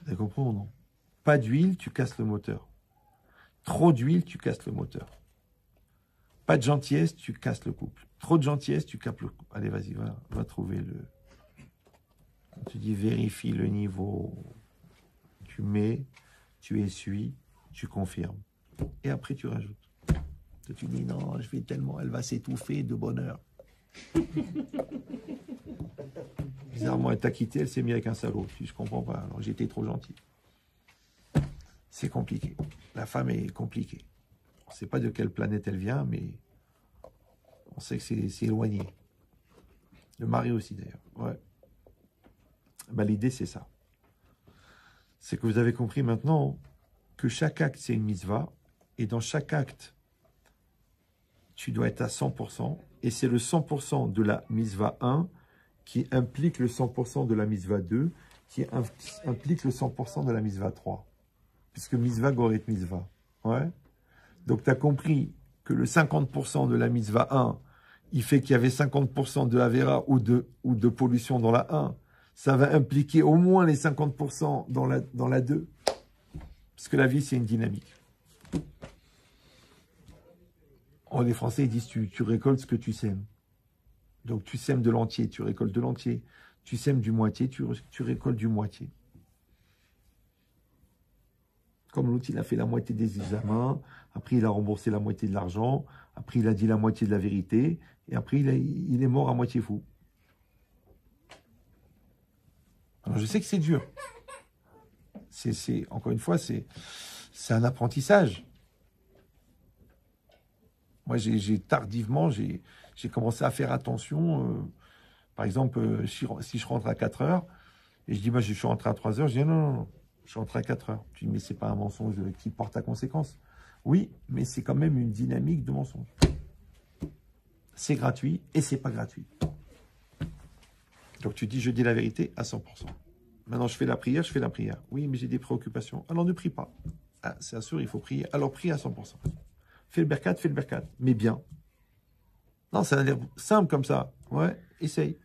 Vous avez compris ou non? Pas d'huile, tu casses le moteur. Trop d'huile, tu casses le moteur. Pas de gentillesse, tu casses le couple. Trop de gentillesse, tu capes le couple. Allez, vas-y, va trouver le... Quand tu dis vérifie le niveau, tu mets, tu essuies, tu confirmes. Et après, tu rajoutes. Tu dis non, je vais tellement, elle va s'étouffer de bonheur. Bizarrement, elle t'a quitté, elle s'est mise avec un salaud. Je comprends pas, alors j'étais trop gentil. C'est compliqué. La femme est compliquée. On ne sait pas de quelle planète elle vient, mais on sait que c'est éloigné. Le mari aussi, d'ailleurs. Ouais. Ben, l'idée, c'est ça. C'est que vous avez compris maintenant que chaque acte, c'est une mitzvah. Et dans chaque acte, tu dois être à 100%. Et c'est le 100% de la mitzvah 1 qui implique le 100% de la mitzvah 2, qui implique le 100% de la mitzvah 3. Puisque mitzvah goret mitzvah. Ouais. Donc, tu as compris que le 50% de la mitzvah 1, il fait qu'il y avait 50% de Avera ou de pollution dans la 1. Ça va impliquer au moins les 50% dans la 2. Parce que la vie, c'est une dynamique. Oh, les Français, ils disent, tu récoltes ce que tu sèmes. Donc, tu sèmes de l'entier, tu récoltes de l'entier. Tu sèmes du moitié, tu récoltes du moitié. Comme l'autre, il a fait la moitié des examens, après il a remboursé la moitié de l'argent, après il a dit la moitié de la vérité, et après il est mort à moitié fou. Alors je sais que c'est dur. Encore une fois, c'est un apprentissage. Moi, tardivement, j'ai commencé à faire attention. Par exemple, si je rentre à 4 heures, et je dis, moi, je suis rentré à 3 heures, je dis, non. Je suis rentré à 4 heures. Tu dis, mais c'est pas un mensonge qui porte à conséquence. Oui, mais c'est quand même une dynamique de mensonge. C'est gratuit et c'est pas gratuit. Donc tu dis, je dis la vérité à 100%. Maintenant, je fais la prière. Oui, mais j'ai des préoccupations. Alors ne prie pas. Ah, c'est sûr, il faut prier. Alors prie à 100%. Fais le berkat, mais bien. Non, ça a l'air simple comme ça. Ouais, essaye.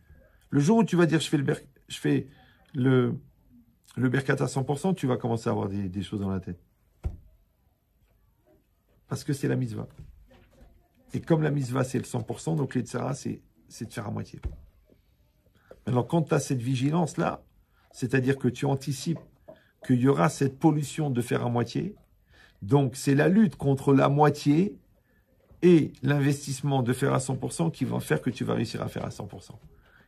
Le jour où tu vas dire, je fais le berkat à 100%, tu vas commencer à avoir des choses dans la tête. Parce que c'est la mitzvah. Et comme la mitzvah, c'est le 100%, donc les tzara, c'est de faire à moitié. Maintenant, quand tu as cette vigilance-là, c'est-à-dire que tu anticipes qu'il y aura cette pollution de faire à moitié, donc c'est la lutte contre la moitié et l'investissement de faire à 100% qui vont faire que tu vas réussir à faire à 100%.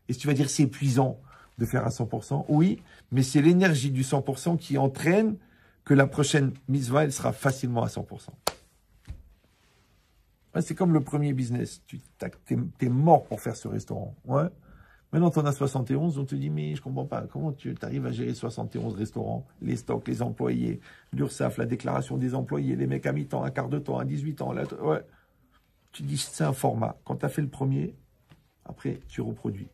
Et si tu vas dire c'est épuisant de faire à 100%, oui, mais c'est l'énergie du 100% qui entraîne que la prochaine mitzvah, elle sera facilement à 100%. Ouais, c'est comme le premier business. T'es mort pour faire ce restaurant. Ouais. Maintenant, tu en as 71, on te dit, mais je comprends pas, comment tu arrives à gérer 71 restaurants, les stocks, les employés, l'URSSAF, la déclaration des employés, les mecs à mi-temps, à quart de temps, à 18 ans. Là, ouais. Tu dis, c'est un format. Quand tu as fait le premier, après, tu reproduis.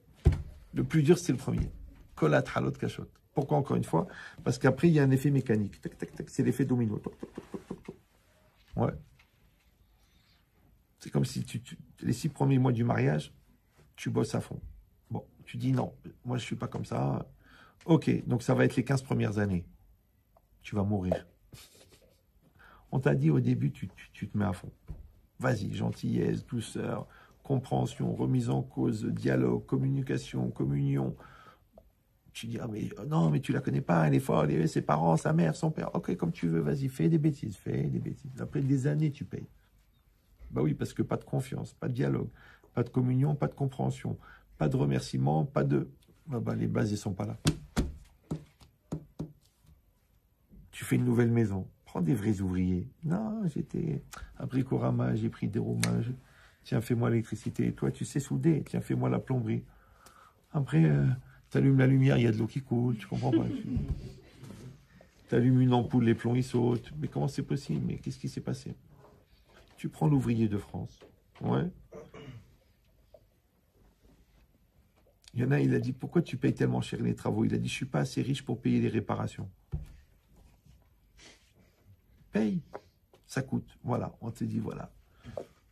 Le plus dur, c'est le premier. Kolat, halot, kachot. Pourquoi, encore une fois? Parce qu'après, il y a un effet mécanique. Tac, tac, tac. C'est l'effet domino. Toc, toc, toc, toc, toc. Ouais. C'est comme si les 6 premiers mois du mariage, tu bosses à fond. Bon, tu dis non, moi je ne suis pas comme ça. Ok, donc ça va être les 15 premières années. Tu vas mourir. On t'a dit au début, tu te mets à fond. Vas-y, gentillesse, douceur, compréhension, remise en cause, dialogue, communication, communion. Tu dis, ah mais non, mais tu la connais pas, elle est folle, ses parents, sa mère, son père. Ok, comme tu veux, vas-y, fais des bêtises. Après des années, tu payes. Bah oui, parce que pas de confiance, pas de dialogue, pas de communion, pas de compréhension, pas de remerciement, pas de... Bah, les bases, elles sont pas là. Tu fais une nouvelle maison, prends des vrais ouvriers. Non, j'étais à Bricorama, j'ai pris des roumages. Tiens, fais-moi l'électricité. Toi, tu sais souder. Tiens, fais-moi la plomberie. Après, tu allumes la lumière, il y a de l'eau qui coule, tu comprends pas. Tu allumes une ampoule, les plombs, ils sautent. Mais comment c'est possible? Mais qu'est-ce qui s'est passé? Tu prends l'ouvrier de France. Ouais. Il y en a, il a dit, pourquoi tu payes tellement cher les travaux? Il a dit, je ne suis pas assez riche pour payer les réparations. Paye, ça coûte. Voilà, on te dit, voilà.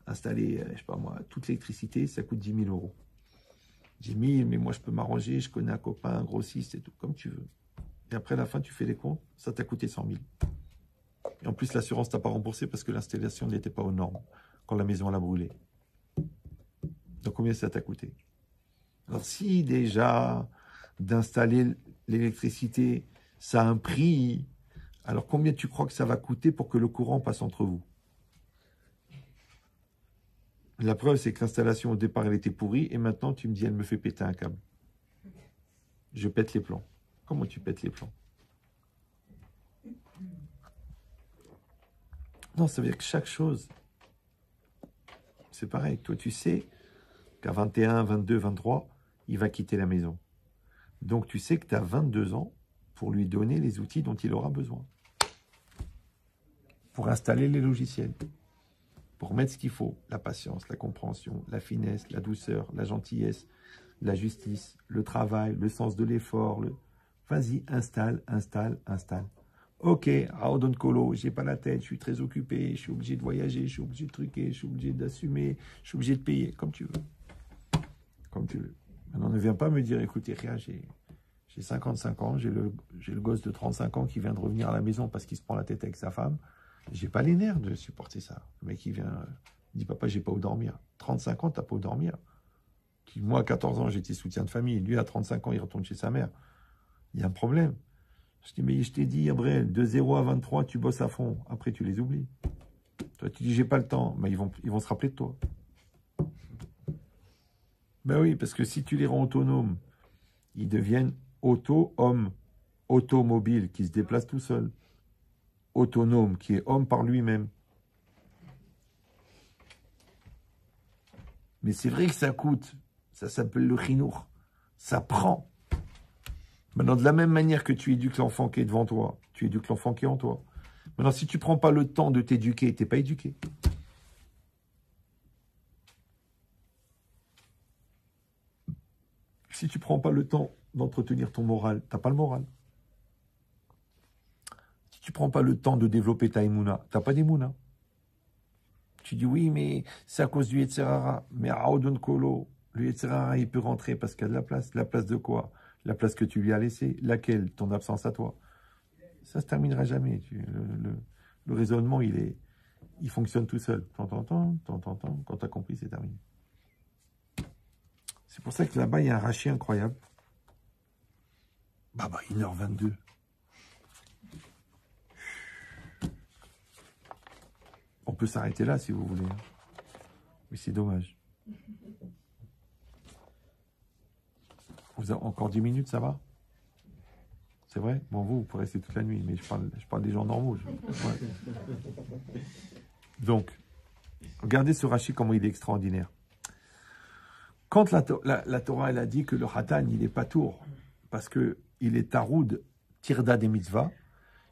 Installer, je sais pas moi, toute l'électricité, ça coûte 10 000 euros. 10 000, mais moi je peux m'arranger, je connais un copain, un grossiste et tout, comme tu veux. Et après, à la fin, tu fais les comptes, ça t'a coûté 100 000. Et en plus, l'assurance t'a pas remboursé parce que l'installation n'était pas aux normes quand la maison l'a brûlé. Donc, combien ça t'a coûté? Alors, si déjà d'installer l'électricité, ça a un prix, alors combien tu crois que ça va coûter pour que le courant passe entre vous? La preuve, c'est que l'installation, au départ, elle était pourrie, et maintenant, tu me dis, elle me fait péter un câble. Je pète les plombs. Comment tu pètes les plombs? Non, ça veut dire que chaque chose, c'est pareil. Toi, tu sais qu'à 21, 22, 23, il va quitter la maison. Donc, tu sais que tu as 22 ans pour lui donner les outils dont il aura besoin. Pour installer les logiciels. Pour mettre ce qu'il faut. La patience, la compréhension, la finesse, la douceur, la gentillesse, la justice, le travail, le sens de l'effort. Vas-y, installe, installe, installe. Ok, Aodon Kolo, j'ai pas la tête, je suis très occupé, je suis obligé de voyager, je suis obligé de truquer, je suis obligé d'assumer, je suis obligé de payer, comme tu veux. Comme tu veux. Maintenant, ne viens pas me dire, écoutez, rien, j'ai 55 ans, j'ai le gosse de 35 ans qui vient de revenir à la maison parce qu'il se prend la tête avec sa femme. J'ai pas les nerfs de supporter ça. Le mec, il vient, il dit, papa, j'ai pas où dormir. 35 ans, t'as pas où dormir. Moi, à 14 ans, j'étais soutien de famille. Lui, à 35 ans, il retourne chez sa mère. Il y a un problème. Je dis, mais je t'ai dit, Gabriel, de 0 à 23, tu bosses à fond. Après, tu les oublies. Toi, tu dis, j'ai pas le temps. Mais ils vont se rappeler de toi. Ben oui, parce que si tu les rends autonomes, ils deviennent auto-hommes, automobile, qui se déplace tout seul. Autonome, qui est homme par lui-même. Mais c'est vrai que ça coûte. Ça s'appelle le chinour. Ça prend. Maintenant, de la même manière que tu éduques l'enfant qui est devant toi, tu éduques l'enfant qui est en toi. Maintenant, si tu ne prends pas le temps de t'éduquer, tu n'es pas éduqué. Si tu ne prends pas le temps d'entretenir ton moral, tu n'as pas le moral. Si tu ne prends pas le temps de développer ta imuna, tu n'as pas d'imuna. Tu dis oui, mais c'est à cause du Yetzirara. Mais à Aodon Kolo, le Yetzirara, il peut rentrer parce qu'il y a de la place. La place de quoi? La place que tu lui as laissée. Laquelle? Ton absence à toi. Ça ne se terminera jamais. Le raisonnement, il fonctionne tout seul. T'entends, quand tu as compris, c'est terminé. C'est pour ça que là-bas, il y a un rachis incroyable. 1h22. On peut s'arrêter là si vous voulez. Mais c'est dommage. Vous avez encore 10 minutes, ça va? C'est vrai? Bon, vous pourrez rester toute la nuit, mais je parle des gens normaux. Ouais. Donc, regardez ce rachis, comment il est extraordinaire. Quand la Torah, elle a dit que le Hatan, il n'est pas tour, parce qu'il est taroud, tirda des mitzvahs,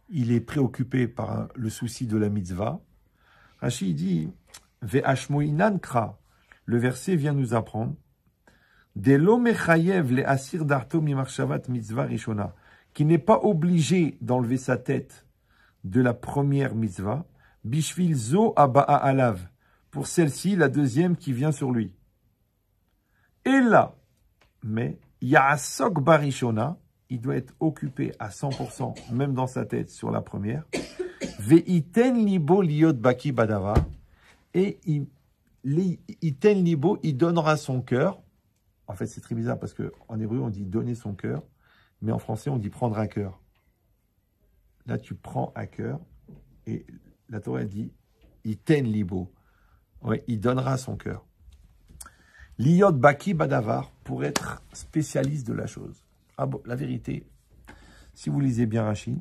il est préoccupé par le souci de la mitzvah. Rashi dit, Ve'ashmoinan kra, le verset vient nous apprendre, Delo mechayev le asir darto mimarshavat mitzvah rishona, qui n'est pas obligé d'enlever sa tête de la première mitzvah, bishvil zo aba'a alav, pour celle-ci, la deuxième qui vient sur lui. Et là, mais ya'asok barishona, il doit être occupé à 100%, même dans sa tête, sur la première. Ve'iten libo liot baki badavar, et iten libo, il donnera son cœur. En fait, c'est très bizarre parce qu'en hébreu, on dit donner son cœur, mais en français, on dit prendre à cœur. Là, tu prends à cœur, et la Torah dit iten libo. Ouais, il donnera son cœur. Liot baki badavar, pour être spécialiste de la chose. Ah bon, la vérité, si vous lisez bien Rashi,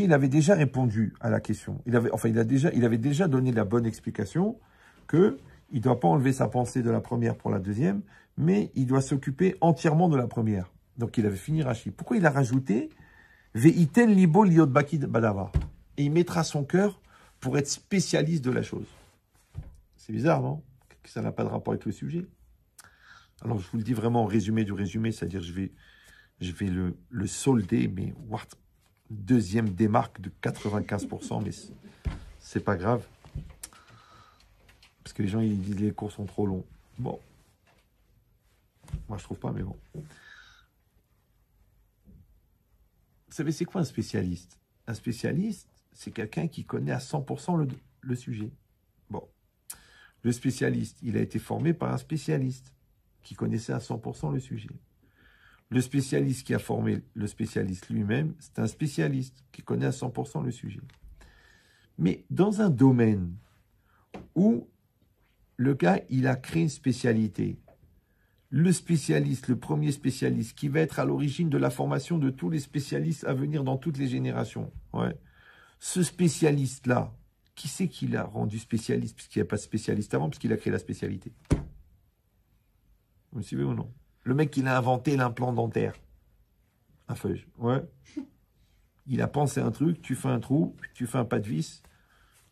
il avait déjà répondu à la question. Il avait déjà donné la bonne explication que il ne doit pas enlever sa pensée de la première pour la deuxième, mais il doit s'occuper entièrement de la première. Donc il avait fini Rashi. Pourquoi il a rajouté Ve'iten libo liot baki badavar? Et il mettra son cœur pour être spécialiste de la chose. C'est bizarre, non? Que ça n'a pas de rapport avec le sujet. Alors, je vous le dis vraiment en résumé du résumé, c'est-à-dire je vais le solder, mais what, deuxième démarque de 95%, mais c'est pas grave. Parce que les gens, ils disent les cours sont trop longs. Bon. Moi, je trouve pas, mais bon. Vous savez, c'est quoi un spécialiste? Un spécialiste, c'est quelqu'un qui connaît à 100% le sujet. Bon. Le spécialiste, il a été formé par un spécialiste qui connaissait à 100% le sujet. Le spécialiste qui a formé le spécialiste lui-même, c'est un spécialiste qui connaît à 100% le sujet. Mais dans un domaine où le gars, il a créé une spécialité, le spécialiste, le premier spécialiste, qui va être à l'origine de la formation de tous les spécialistes à venir dans toutes les générations. Ouais. Ce spécialiste-là, qui c'est qui l'a rendu spécialiste, puisqu'il n'y a pas de spécialiste avant, puisqu'il a créé la spécialité? Vous me suivez ou non? Le mec, il a inventé l'implant dentaire. Un feuille. Ouais. Il a pensé un truc, tu fais un trou, tu fais un pas de vis,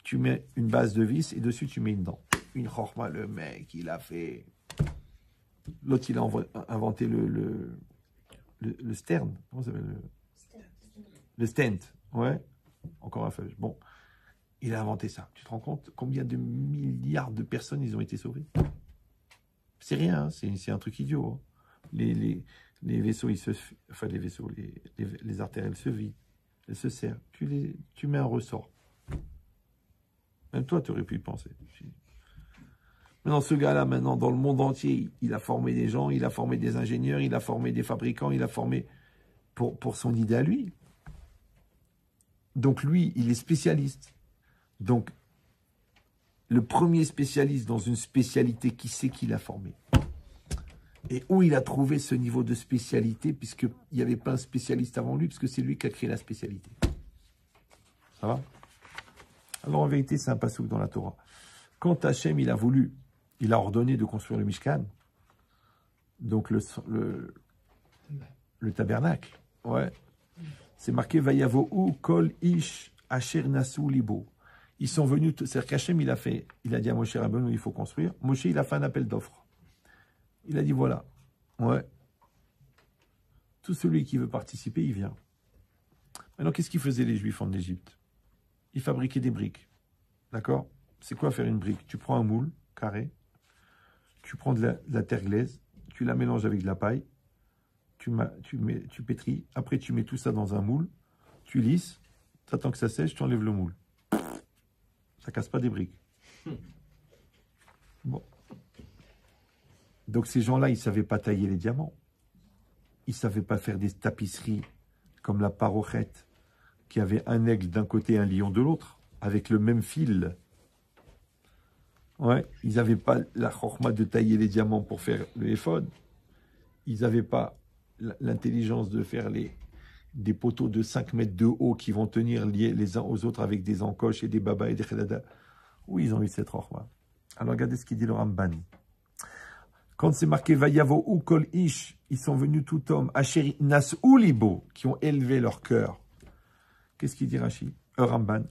tu mets une base de vis et dessus, tu mets une dent. Une chorma, le mec, il a fait... L'autre, il a inventé le stern. Comment ça s'appelle? Le stent. Ouais. Encore un feuille. Bon. Il a inventé ça. Tu te rends compte combien de milliards de personnes ils ont été sauvés? C'est rien, hein, c'est un truc idiot. Hein. Les vaisseaux, enfin les vaisseaux, les artères, elles se vident, elles se serrent. Tu mets un ressort. Même toi, tu aurais pu y penser. Maintenant, ce gars-là, maintenant, dans le monde entier, il a formé des gens, il a formé des ingénieurs, il a formé des fabricants, il a formé pour son idée à lui. Donc lui, il est spécialiste. Donc, le premier spécialiste dans une spécialité, qui c'est qui l'a formé? Et où il a trouvé ce niveau de spécialité, puisqu'il n'y avait pas un spécialiste avant lui, puisque c'est lui qui a créé la spécialité. Ça va? Alors en vérité, c'est un passouk dans la Torah. Quand Hachem, il a ordonné de construire le Mishkan, donc le tabernacle, ouais, c'est marqué Vayavohu kol ish asher nasu libo. Ils sont venus, c'est-à-dire qu'Hachem, il a dit à Moshe Rabbeinu, il faut construire. Moshe, il a fait un appel d'offres. Il a dit, voilà, ouais, tout celui qui veut participer, il vient. Maintenant, qu'est-ce qu'ils faisaient les Juifs en Égypte? Ils fabriquaient des briques, d'accord? C'est quoi faire une brique? Tu prends un moule carré, tu prends de la terre glaise, tu la mélanges avec de la paille, tu pétris, après tu mets tout ça dans un moule, tu lisses, tu attends que ça sèche, tu enlèves le moule. Ça casse pas des briques. Bon. Donc ces gens-là, ils ne savaient pas tailler les diamants. Ils ne savaient pas faire des tapisseries comme la parochette, qui avait un aigle d'un côté et un lion de l'autre, avec le même fil. Ouais, ils n'avaient pas la chorma de tailler les diamants pour faire le éphod. Ils n'avaient pas l'intelligence de faire des poteaux de 5 mètres de haut qui vont tenir liés les uns aux autres avec des encoches et des babas et des khedada. Oui, ils ont eu cette chorma. Alors regardez ce qu'il dit le Ramban. Quand c'est marqué Vayavo ou Kol Ish, ils sont venus tout homme, Asheri Nas Ulibo, qui ont élevé leur cœur. Qu'est-ce qu'il dit Rashi? Ramban.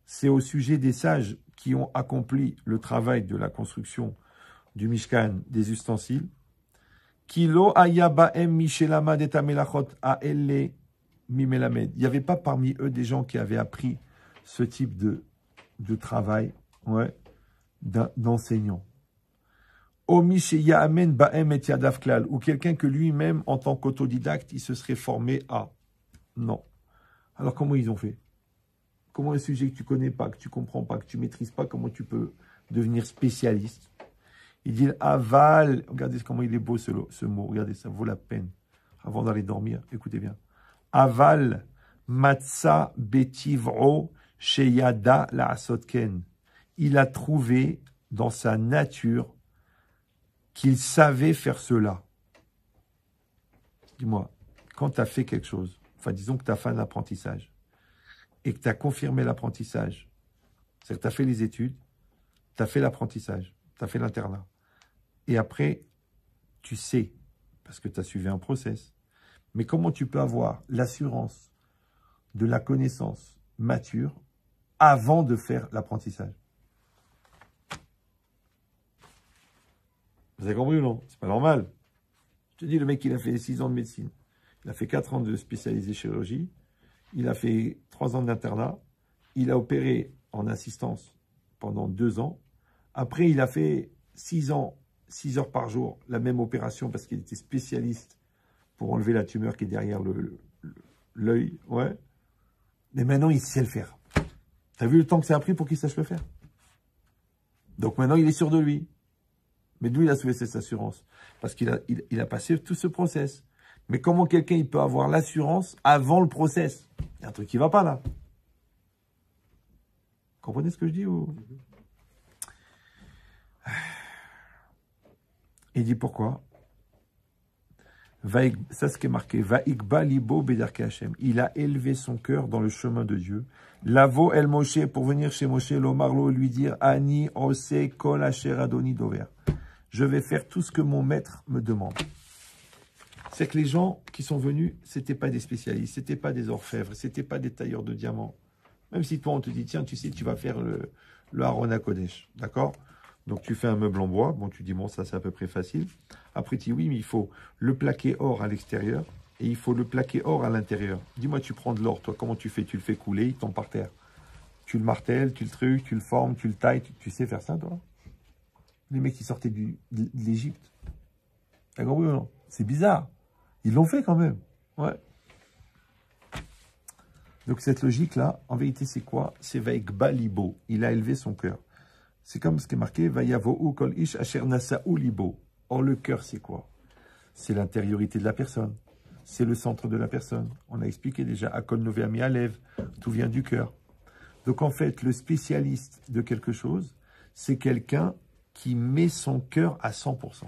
C'est au sujet des sages qui ont accompli le travail de la construction du Mishkan, des ustensiles. Kilo ayabaem mishelamad et amelachot aelle mimelamed. Il n'y avait pas parmi eux des gens qui avaient appris ce type de travail, ouais, d'enseignant. Ou quelqu'un que lui-même, en tant qu'autodidacte, il se serait formé à. Non. Alors comment ils ont fait? Comment un sujet que tu connais pas, que tu comprends pas, que tu maîtrises pas, comment tu peux devenir spécialiste? Il dit aval. Regardez comment il est beau ce mot. Regardez, ça vaut la peine. Avant d'aller dormir, écoutez bien. Aval matza betivro sheyada la asotken. Il a trouvé dans sa nature qu'il savait faire cela. Dis-moi, quand tu as fait quelque chose, enfin disons que tu as fait un apprentissage, et que tu as confirmé l'apprentissage, c'est que tu as fait les études, tu as fait l'apprentissage, tu as fait l'internat, et après, tu sais, parce que tu as suivi un process, mais comment tu peux avoir l'assurance de la connaissance mature avant de faire l'apprentissage? Vous avez compris ou non? C'est pas normal. Je te dis, le mec, il a fait 6 ans de médecine. Il a fait 4 ans de spécialisé chirurgie. Il a fait 3 ans d'internat. Il a opéré en assistance pendant 2 ans. Après, il a fait 6 ans, 6 heures par jour, la même opération parce qu'il était spécialiste pour enlever la tumeur qui est derrière l'œil. Ouais. Mais maintenant, il sait le faire. T'as vu le temps que ça a pris pour qu'il sache le faire? Donc maintenant, il est sûr de lui. Mais d'où il a sauvé cette assurance? Parce qu'il a passé tout ce process. Mais comment quelqu'un il peut avoir l'assurance avant le process? Il y a un truc qui ne va pas là. Vous comprenez ce que je dis ou... Il dit pourquoi? Ça, ce qui est marqué. Vaikba libo bedarke Hashem. Il a élevé son cœur dans le chemin de Dieu. Lavo el Moshe, pour venir chez Moshe, l'Omarlo, lui dire Ani ose kol asher adoni dover. Je vais faire tout ce que mon maître me demande. C'est que les gens qui sont venus, c'était pas des spécialistes, c'était pas des orfèvres, c'était pas des tailleurs de diamants. Même si toi, on te dit, tiens, tu sais, tu vas faire le Aaron à Kodesh, d'accord? Donc, tu fais un meuble en bois. Bon, tu dis, bon, ça, c'est à peu près facile. Après, tu dis, oui, mais il faut le plaquer or à l'extérieur et il faut le plaquer or à l'intérieur. Dis-moi, tu prends de l'or, toi, comment tu fais? Tu le fais couler, il tombe par terre. Tu le martèles, tu le trucs, tu le formes, tu le tailles. Tu sais faire ça, toi? Les mecs qui sortaient de l'Égypte. T'as compris ou non? C'est bizarre. Ils l'ont fait quand même. Ouais. Donc, cette logique-là, en vérité, c'est quoi? C'est Vaikba libo. Il a élevé son cœur. C'est comme ce qui est marqué, Vayavohu kol ish asher nasa'u libo. Or, le cœur, c'est quoi? C'est l'intériorité de la personne. C'est le centre de la personne. On a expliqué déjà, Akol noveami alev, tout vient du cœur. Donc, en fait, le spécialiste de quelque chose, c'est quelqu'un qui met son cœur à 100%.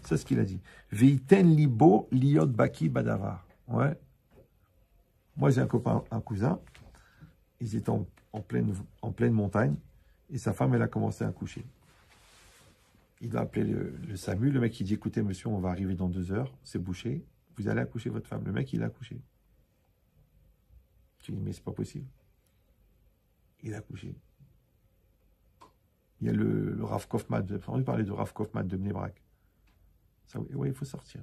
C'est ce qu'il a dit. Veiten libo liot baki badavar. Ouais. Moi, j'ai un copain, un cousin. Ils étaient en pleine montagne. Et sa femme, elle a commencé à accoucher. Il a appelé le SAMU. Le mec, il dit, écoutez, monsieur, on va arriver dans 2 heures. C'est bouché. Vous allez accoucher votre femme. Le mec, il a accouché. Tu dis, mais c'est pas possible. Il a accouché. Il y a le Rav Kaufman. Vous avez entendu parler de Rav Kaufman de Bnei Brak? Oui, il faut sortir.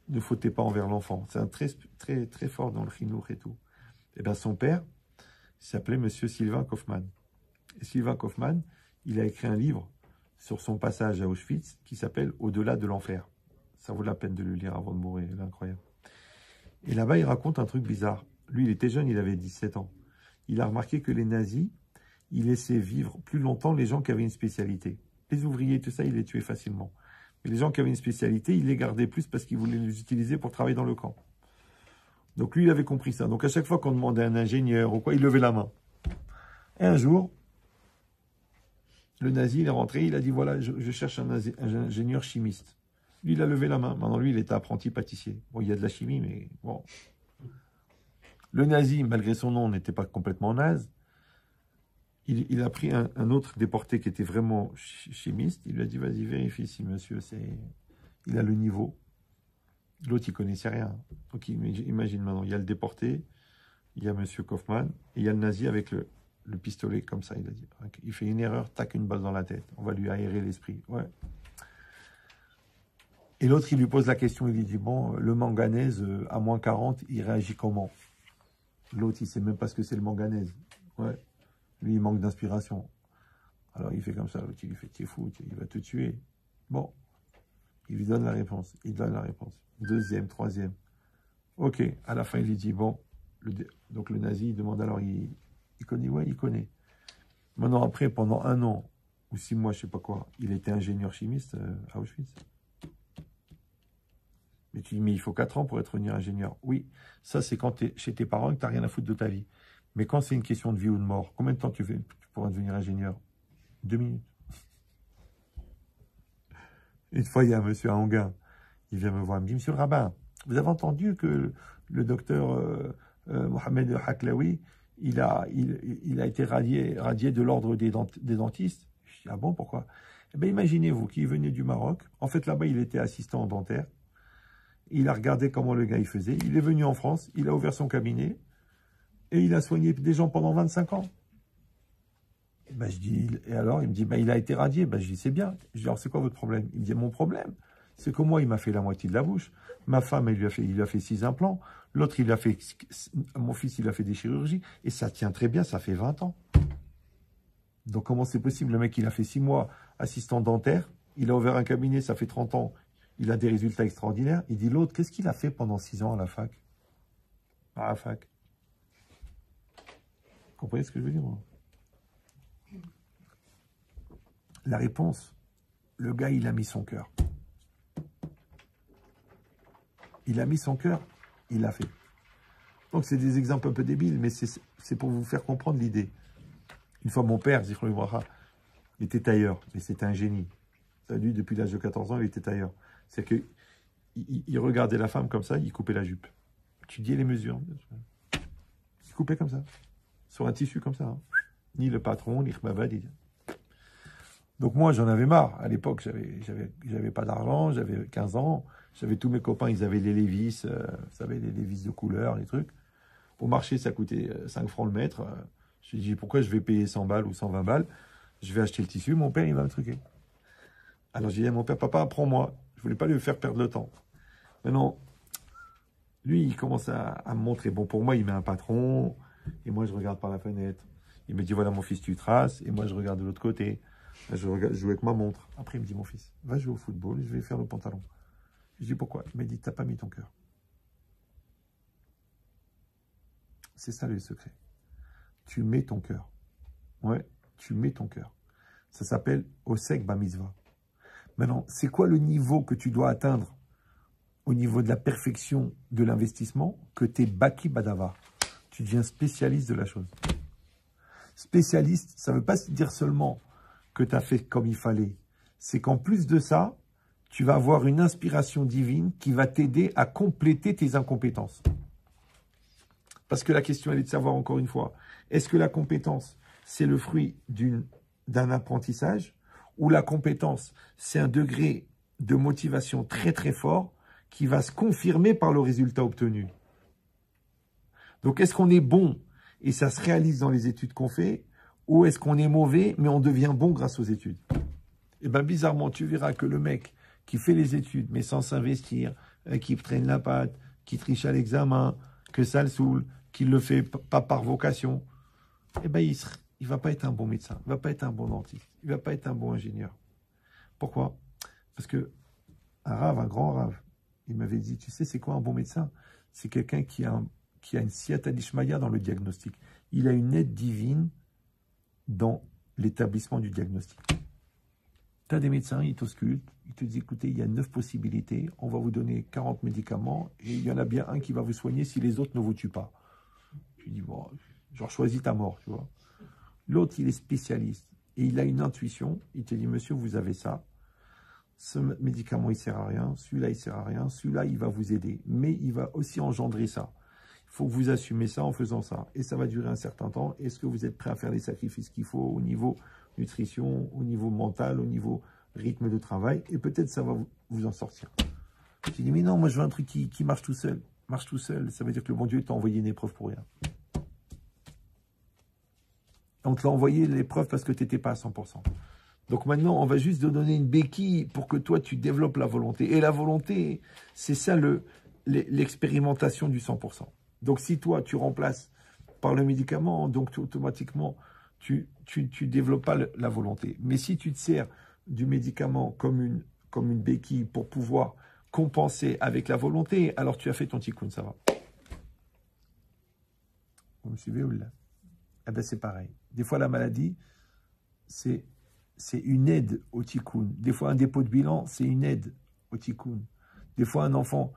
Ne fautez pas envers l'enfant. C'est un très, très, très fort dans le chinour et tout. Et bien, son père, il s'appelait Monsieur Sylvain Kaufmann. Et Sylvain Kaufmann, il a écrit un livre sur son passage à Auschwitz qui s'appelle Au-delà de l'enfer. Ça vaut la peine de le lire avant de mourir, il est incroyable. Et là-bas, il raconte un truc bizarre. Lui, il était jeune, il avait 17 ans. Il a remarqué que les nazis, ils laissaient vivre plus longtemps les gens qui avaient une spécialité. Les ouvriers, tout ça, ils les tuaient facilement. Mais les gens qui avaient une spécialité, ils les gardaient plus parce qu'ils voulaient les utiliser pour travailler dans le camp. Donc lui, il avait compris ça. Donc à chaque fois qu'on demandait à un ingénieur ou quoi, il levait la main. Et un jour, le nazi, il est rentré, il a dit, voilà, je cherche un ingénieur chimiste. Lui, il a levé la main. Maintenant, lui, il était apprenti pâtissier. Bon, il y a de la chimie, mais bon. Le nazi, malgré son nom, n'était pas complètement naze. Il a pris un autre déporté qui était vraiment chimiste. Il lui a dit, vas-y, vérifie si monsieur, il a le niveau. L'autre, il ne connaissait rien. Donc, imagine maintenant, il y a le déporté, il y a monsieur Kaufmann, et il y a le nazi avec le pistolet, comme ça, il a dit. Il fait une erreur, tac, une balle dans la tête. On va lui aérer l'esprit. Ouais. Et l'autre, il lui pose la question, il lui dit, bon, le manganèse, à moins 40, il réagit comment? L'autre, il ne sait même pas ce que c'est le manganèse. Ouais. Lui, il manque d'inspiration. Alors, il fait comme ça, l'autre, il lui fait, t'es fou, il va te tuer. Bon. Il lui donne la réponse. Il donne la réponse. Deuxième, troisième. Ok. À la fin, il lui dit, bon. Donc, le nazi, il demande alors, il connaît? Ouais, il connaît. Maintenant, après, pendant 1 an ou 6 mois, je ne sais pas quoi, il était ingénieur chimiste à Auschwitz. Mais tu dis, mais il faut 4 ans pour être ingénieur. Oui, ça, c'est quand tu es chez tes parents et que tu n'as rien à foutre de ta vie. Mais quand c'est une question de vie ou de mort, combien de temps tu pourras devenir ingénieur? 2 minutes. Une fois, il y a un monsieur à Anguin, il vient me voir, il me dit, monsieur le rabbin, vous avez entendu que le docteur Mohamed Haklaoui, il a été radié de l'ordre des dentistes. Je dis, ah bon, pourquoi? Eh bien, imaginez-vous qu'il venait du Maroc. En fait, là-bas, il était assistant dentaire. Il a regardé comment le gars il faisait. Il est venu en France, il a ouvert son cabinet et il a soigné des gens pendant 25 ans. Ben, je dis, et alors, il me dit, ben, il a été radié. Ben, je dis, c'est bien. Je dis, alors, c'est quoi votre problème? Il me dit, mon problème, c'est que moi, il m'a fait la moitié de la bouche. Ma femme, il lui a fait 6 implants. L'autre, mon fils, il a fait des chirurgies. Et ça tient très bien, ça fait 20 ans. Donc, comment c'est possible? Le mec, il a fait 6 mois assistant dentaire. Il a ouvert un cabinet, ça fait 30 ans. Il a des résultats extraordinaires. Il dit, l'autre, qu'est-ce qu'il a fait pendant 6 ans à la fac? À la fac. Vous comprenez ce que je veux dire, moi? La réponse, le gars, il a mis son cœur. Il a mis son cœur, il l'a fait. Donc, c'est des exemples un peu débiles, mais c'est pour vous faire comprendre l'idée. Une fois, mon père, Zikroul Bracha, il était tailleur, mais c'était un génie. Ça, lui, depuis l'âge de 14 ans, il était tailleur. C'est que il regardait la femme comme ça, il coupait la jupe. Étudiait les mesures. Il coupait comme ça, sur un tissu comme ça. Hein. Ni le patron, ni Khmabad. Donc moi, j'en avais marre. À l'époque, j'avais pas d'argent, j'avais 15 ans. J'avais tous mes copains, ils avaient les Levi's, vous savez, les Levi's de couleur, les trucs. Au marché, ça coûtait 5 francs le mètre. Je me dis, pourquoi je vais payer 100 balles ou 120 balles? Je vais acheter le tissu, mon père, il va me truquer. Alors j'ai dit à mon père, papa, prends-moi. Je voulais pas lui faire perdre le temps. Maintenant, lui, il commence à me montrer. Bon, pour moi, il met un patron, et moi, je regarde par la fenêtre. Il me dit, voilà, mon fils, tu traces, et moi, je regarde de l'autre côté. Là, je joue avec ma montre. Après, il me dit, mon fils, va jouer au football, je vais faire le pantalon. Je dis, pourquoi? Il m'a dit, t'as pas mis ton cœur. C'est ça le secret. Tu mets ton cœur. Ouais, tu mets ton cœur. Ça s'appelle Osek Bamizva. Maintenant, c'est quoi le niveau que tu dois atteindre au niveau de la perfection de l'investissement? Que tu es Baki Badava. Tu deviens spécialiste de la chose. Spécialiste, ça ne veut pas dire seulement que tu as fait comme il fallait. C'est qu'en plus de ça, tu vas avoir une inspiration divine qui va t'aider à compléter tes incompétences. Parce que la question, elle est de savoir encore une fois, est-ce que la compétence, c'est le fruit d'un apprentissage, ou la compétence, c'est un degré de motivation très très fort qui va se confirmer par le résultat obtenu? Donc, est-ce qu'on est bon et ça se réalise dans les études qu'on fait, ou est-ce qu'on est mauvais mais on devient bon grâce aux études? Et bien, bizarrement, tu verras que le mec qui fait les études mais sans s'investir, qui traîne la patte, qui triche à l'examen, que ça le saoule, qui ne le fait pas par vocation, eh ben, il ne va pas être un bon médecin, il ne va pas être un bon dentiste, il ne va pas être un bon ingénieur. Pourquoi? Parce que un grand rave, il m'avait dit, tu sais, c'est quoi un bon médecin? C'est quelqu'un qui a une siyata d'Ishmaya dans le diagnostic. Il a une aide divine dans l'établissement du diagnostic. Tu as des médecins, ils t'auscultent, ils te disent, écoutez, il y a 9 possibilités, on va vous donner 40 médicaments, et il y en a bien un qui va vous soigner si les autres ne vous tuent pas. Je lui dis, bon, genre, choisis ta mort, tu vois. L'autre, il est spécialiste, et il a une intuition, il te dit, monsieur, vous avez ça, ce médicament, il ne sert à rien, celui-là, il ne sert à rien, celui-là, il va vous aider, mais il va aussi engendrer ça. Il faut que vous assumez ça en faisant ça, et ça va durer un certain temps. Est-ce que vous êtes prêt à faire les sacrifices qu'il faut au niveau nutrition, au niveau mental, au niveau rythme de travail, et peut-être ça va vous en sortir. J'ai dit, mais non, moi je veux un truc qui marche tout seul. Marche tout seul, ça veut dire que le bon Dieu t'a envoyé une épreuve pour rien. On te l'a envoyé l'épreuve parce que tu n'étais pas à 100%. Donc maintenant, on va juste te donner une béquille pour que toi, tu développes la volonté. Et la volonté, c'est ça l'expérimentation du 100%. Donc si toi, tu remplaces par le médicament, donc automatiquement, tu développes pas la volonté. Mais si tu te sers du médicament comme une béquille pour pouvoir compenser avec la volonté, alors tu as fait ton tikkun, ça va. Vous me suivez ou là? Eh bien, c'est pareil. Des fois, la maladie, c'est une aide au tikkun. Des fois, un dépôt de bilan, c'est une aide au tikkun. Des fois, un enfant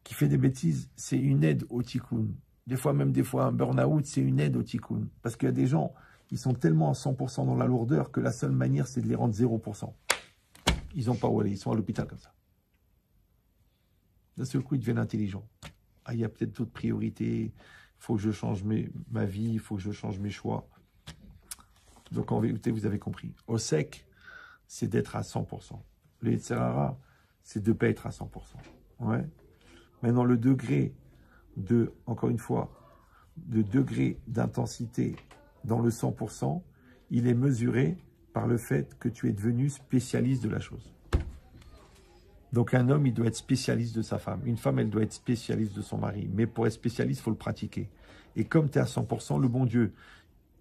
qui fait des bêtises, c'est une aide au tikkun. Des fois, un burn-out, c'est une aide au tikkun. Parce qu'il y a des gens, ils sont tellement à 100% dans la lourdeur que la seule manière, c'est de les rendre 0%. Ils n'ont pas où aller, ils sont à l'hôpital comme ça. D'un seul coup, ils deviennent intelligents. Ah, il y a peut-être d'autres priorités, il faut que je change ma vie, il faut que je change mes choix. Donc, en vérité, vous avez compris. Au sec, c'est d'être à 100%. Le Yetzirara, c'est de ne pas être à 100%. Ouais. Maintenant, le degré encore une fois, de degré d'intensité dans le 100%, il est mesuré par le fait que tu es devenu spécialiste de la chose. Donc un homme, il doit être spécialiste de sa femme. Une femme, elle doit être spécialiste de son mari. Mais pour être spécialiste, il faut le pratiquer. Et comme tu es à 100%, le bon Dieu,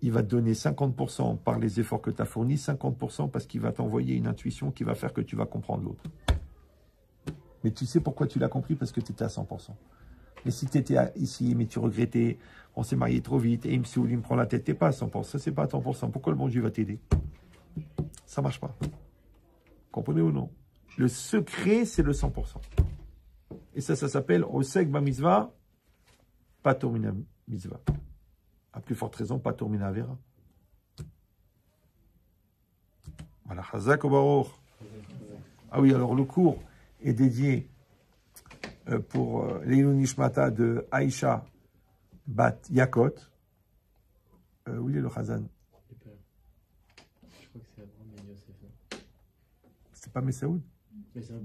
il va te donner 50% par les efforts que tu as fournis, 50% parce qu'il va t'envoyer une intuition qui va faire que tu vas comprendre l'autre. Mais tu sais pourquoi tu l'as compris? Parce que tu étais à 100%. Mais si tu étais ici, mais tu regrettais, on s'est marié trop vite, et il me prend la tête, tu n'es pas à 100%. Ça, c'est pas à 100%. Pourquoi le bon Dieu va t'aider? Ça ne marche pas. Comprenez ou non? Le secret, c'est le 100%. Et ça s'appelle Osek ba mitzvah, patur mina mitzvah. À plus forte raison, patur mina avera. Voilà, Chazak ou Baruch. Ah oui, alors le cours est dédié pour l'Ilun Nishmata de Aïcha Bat Yakot. Où il est le Chazan? Je crois que c'est Abraham Ben Yosef. C'est pas Messaoud? Mais c'est un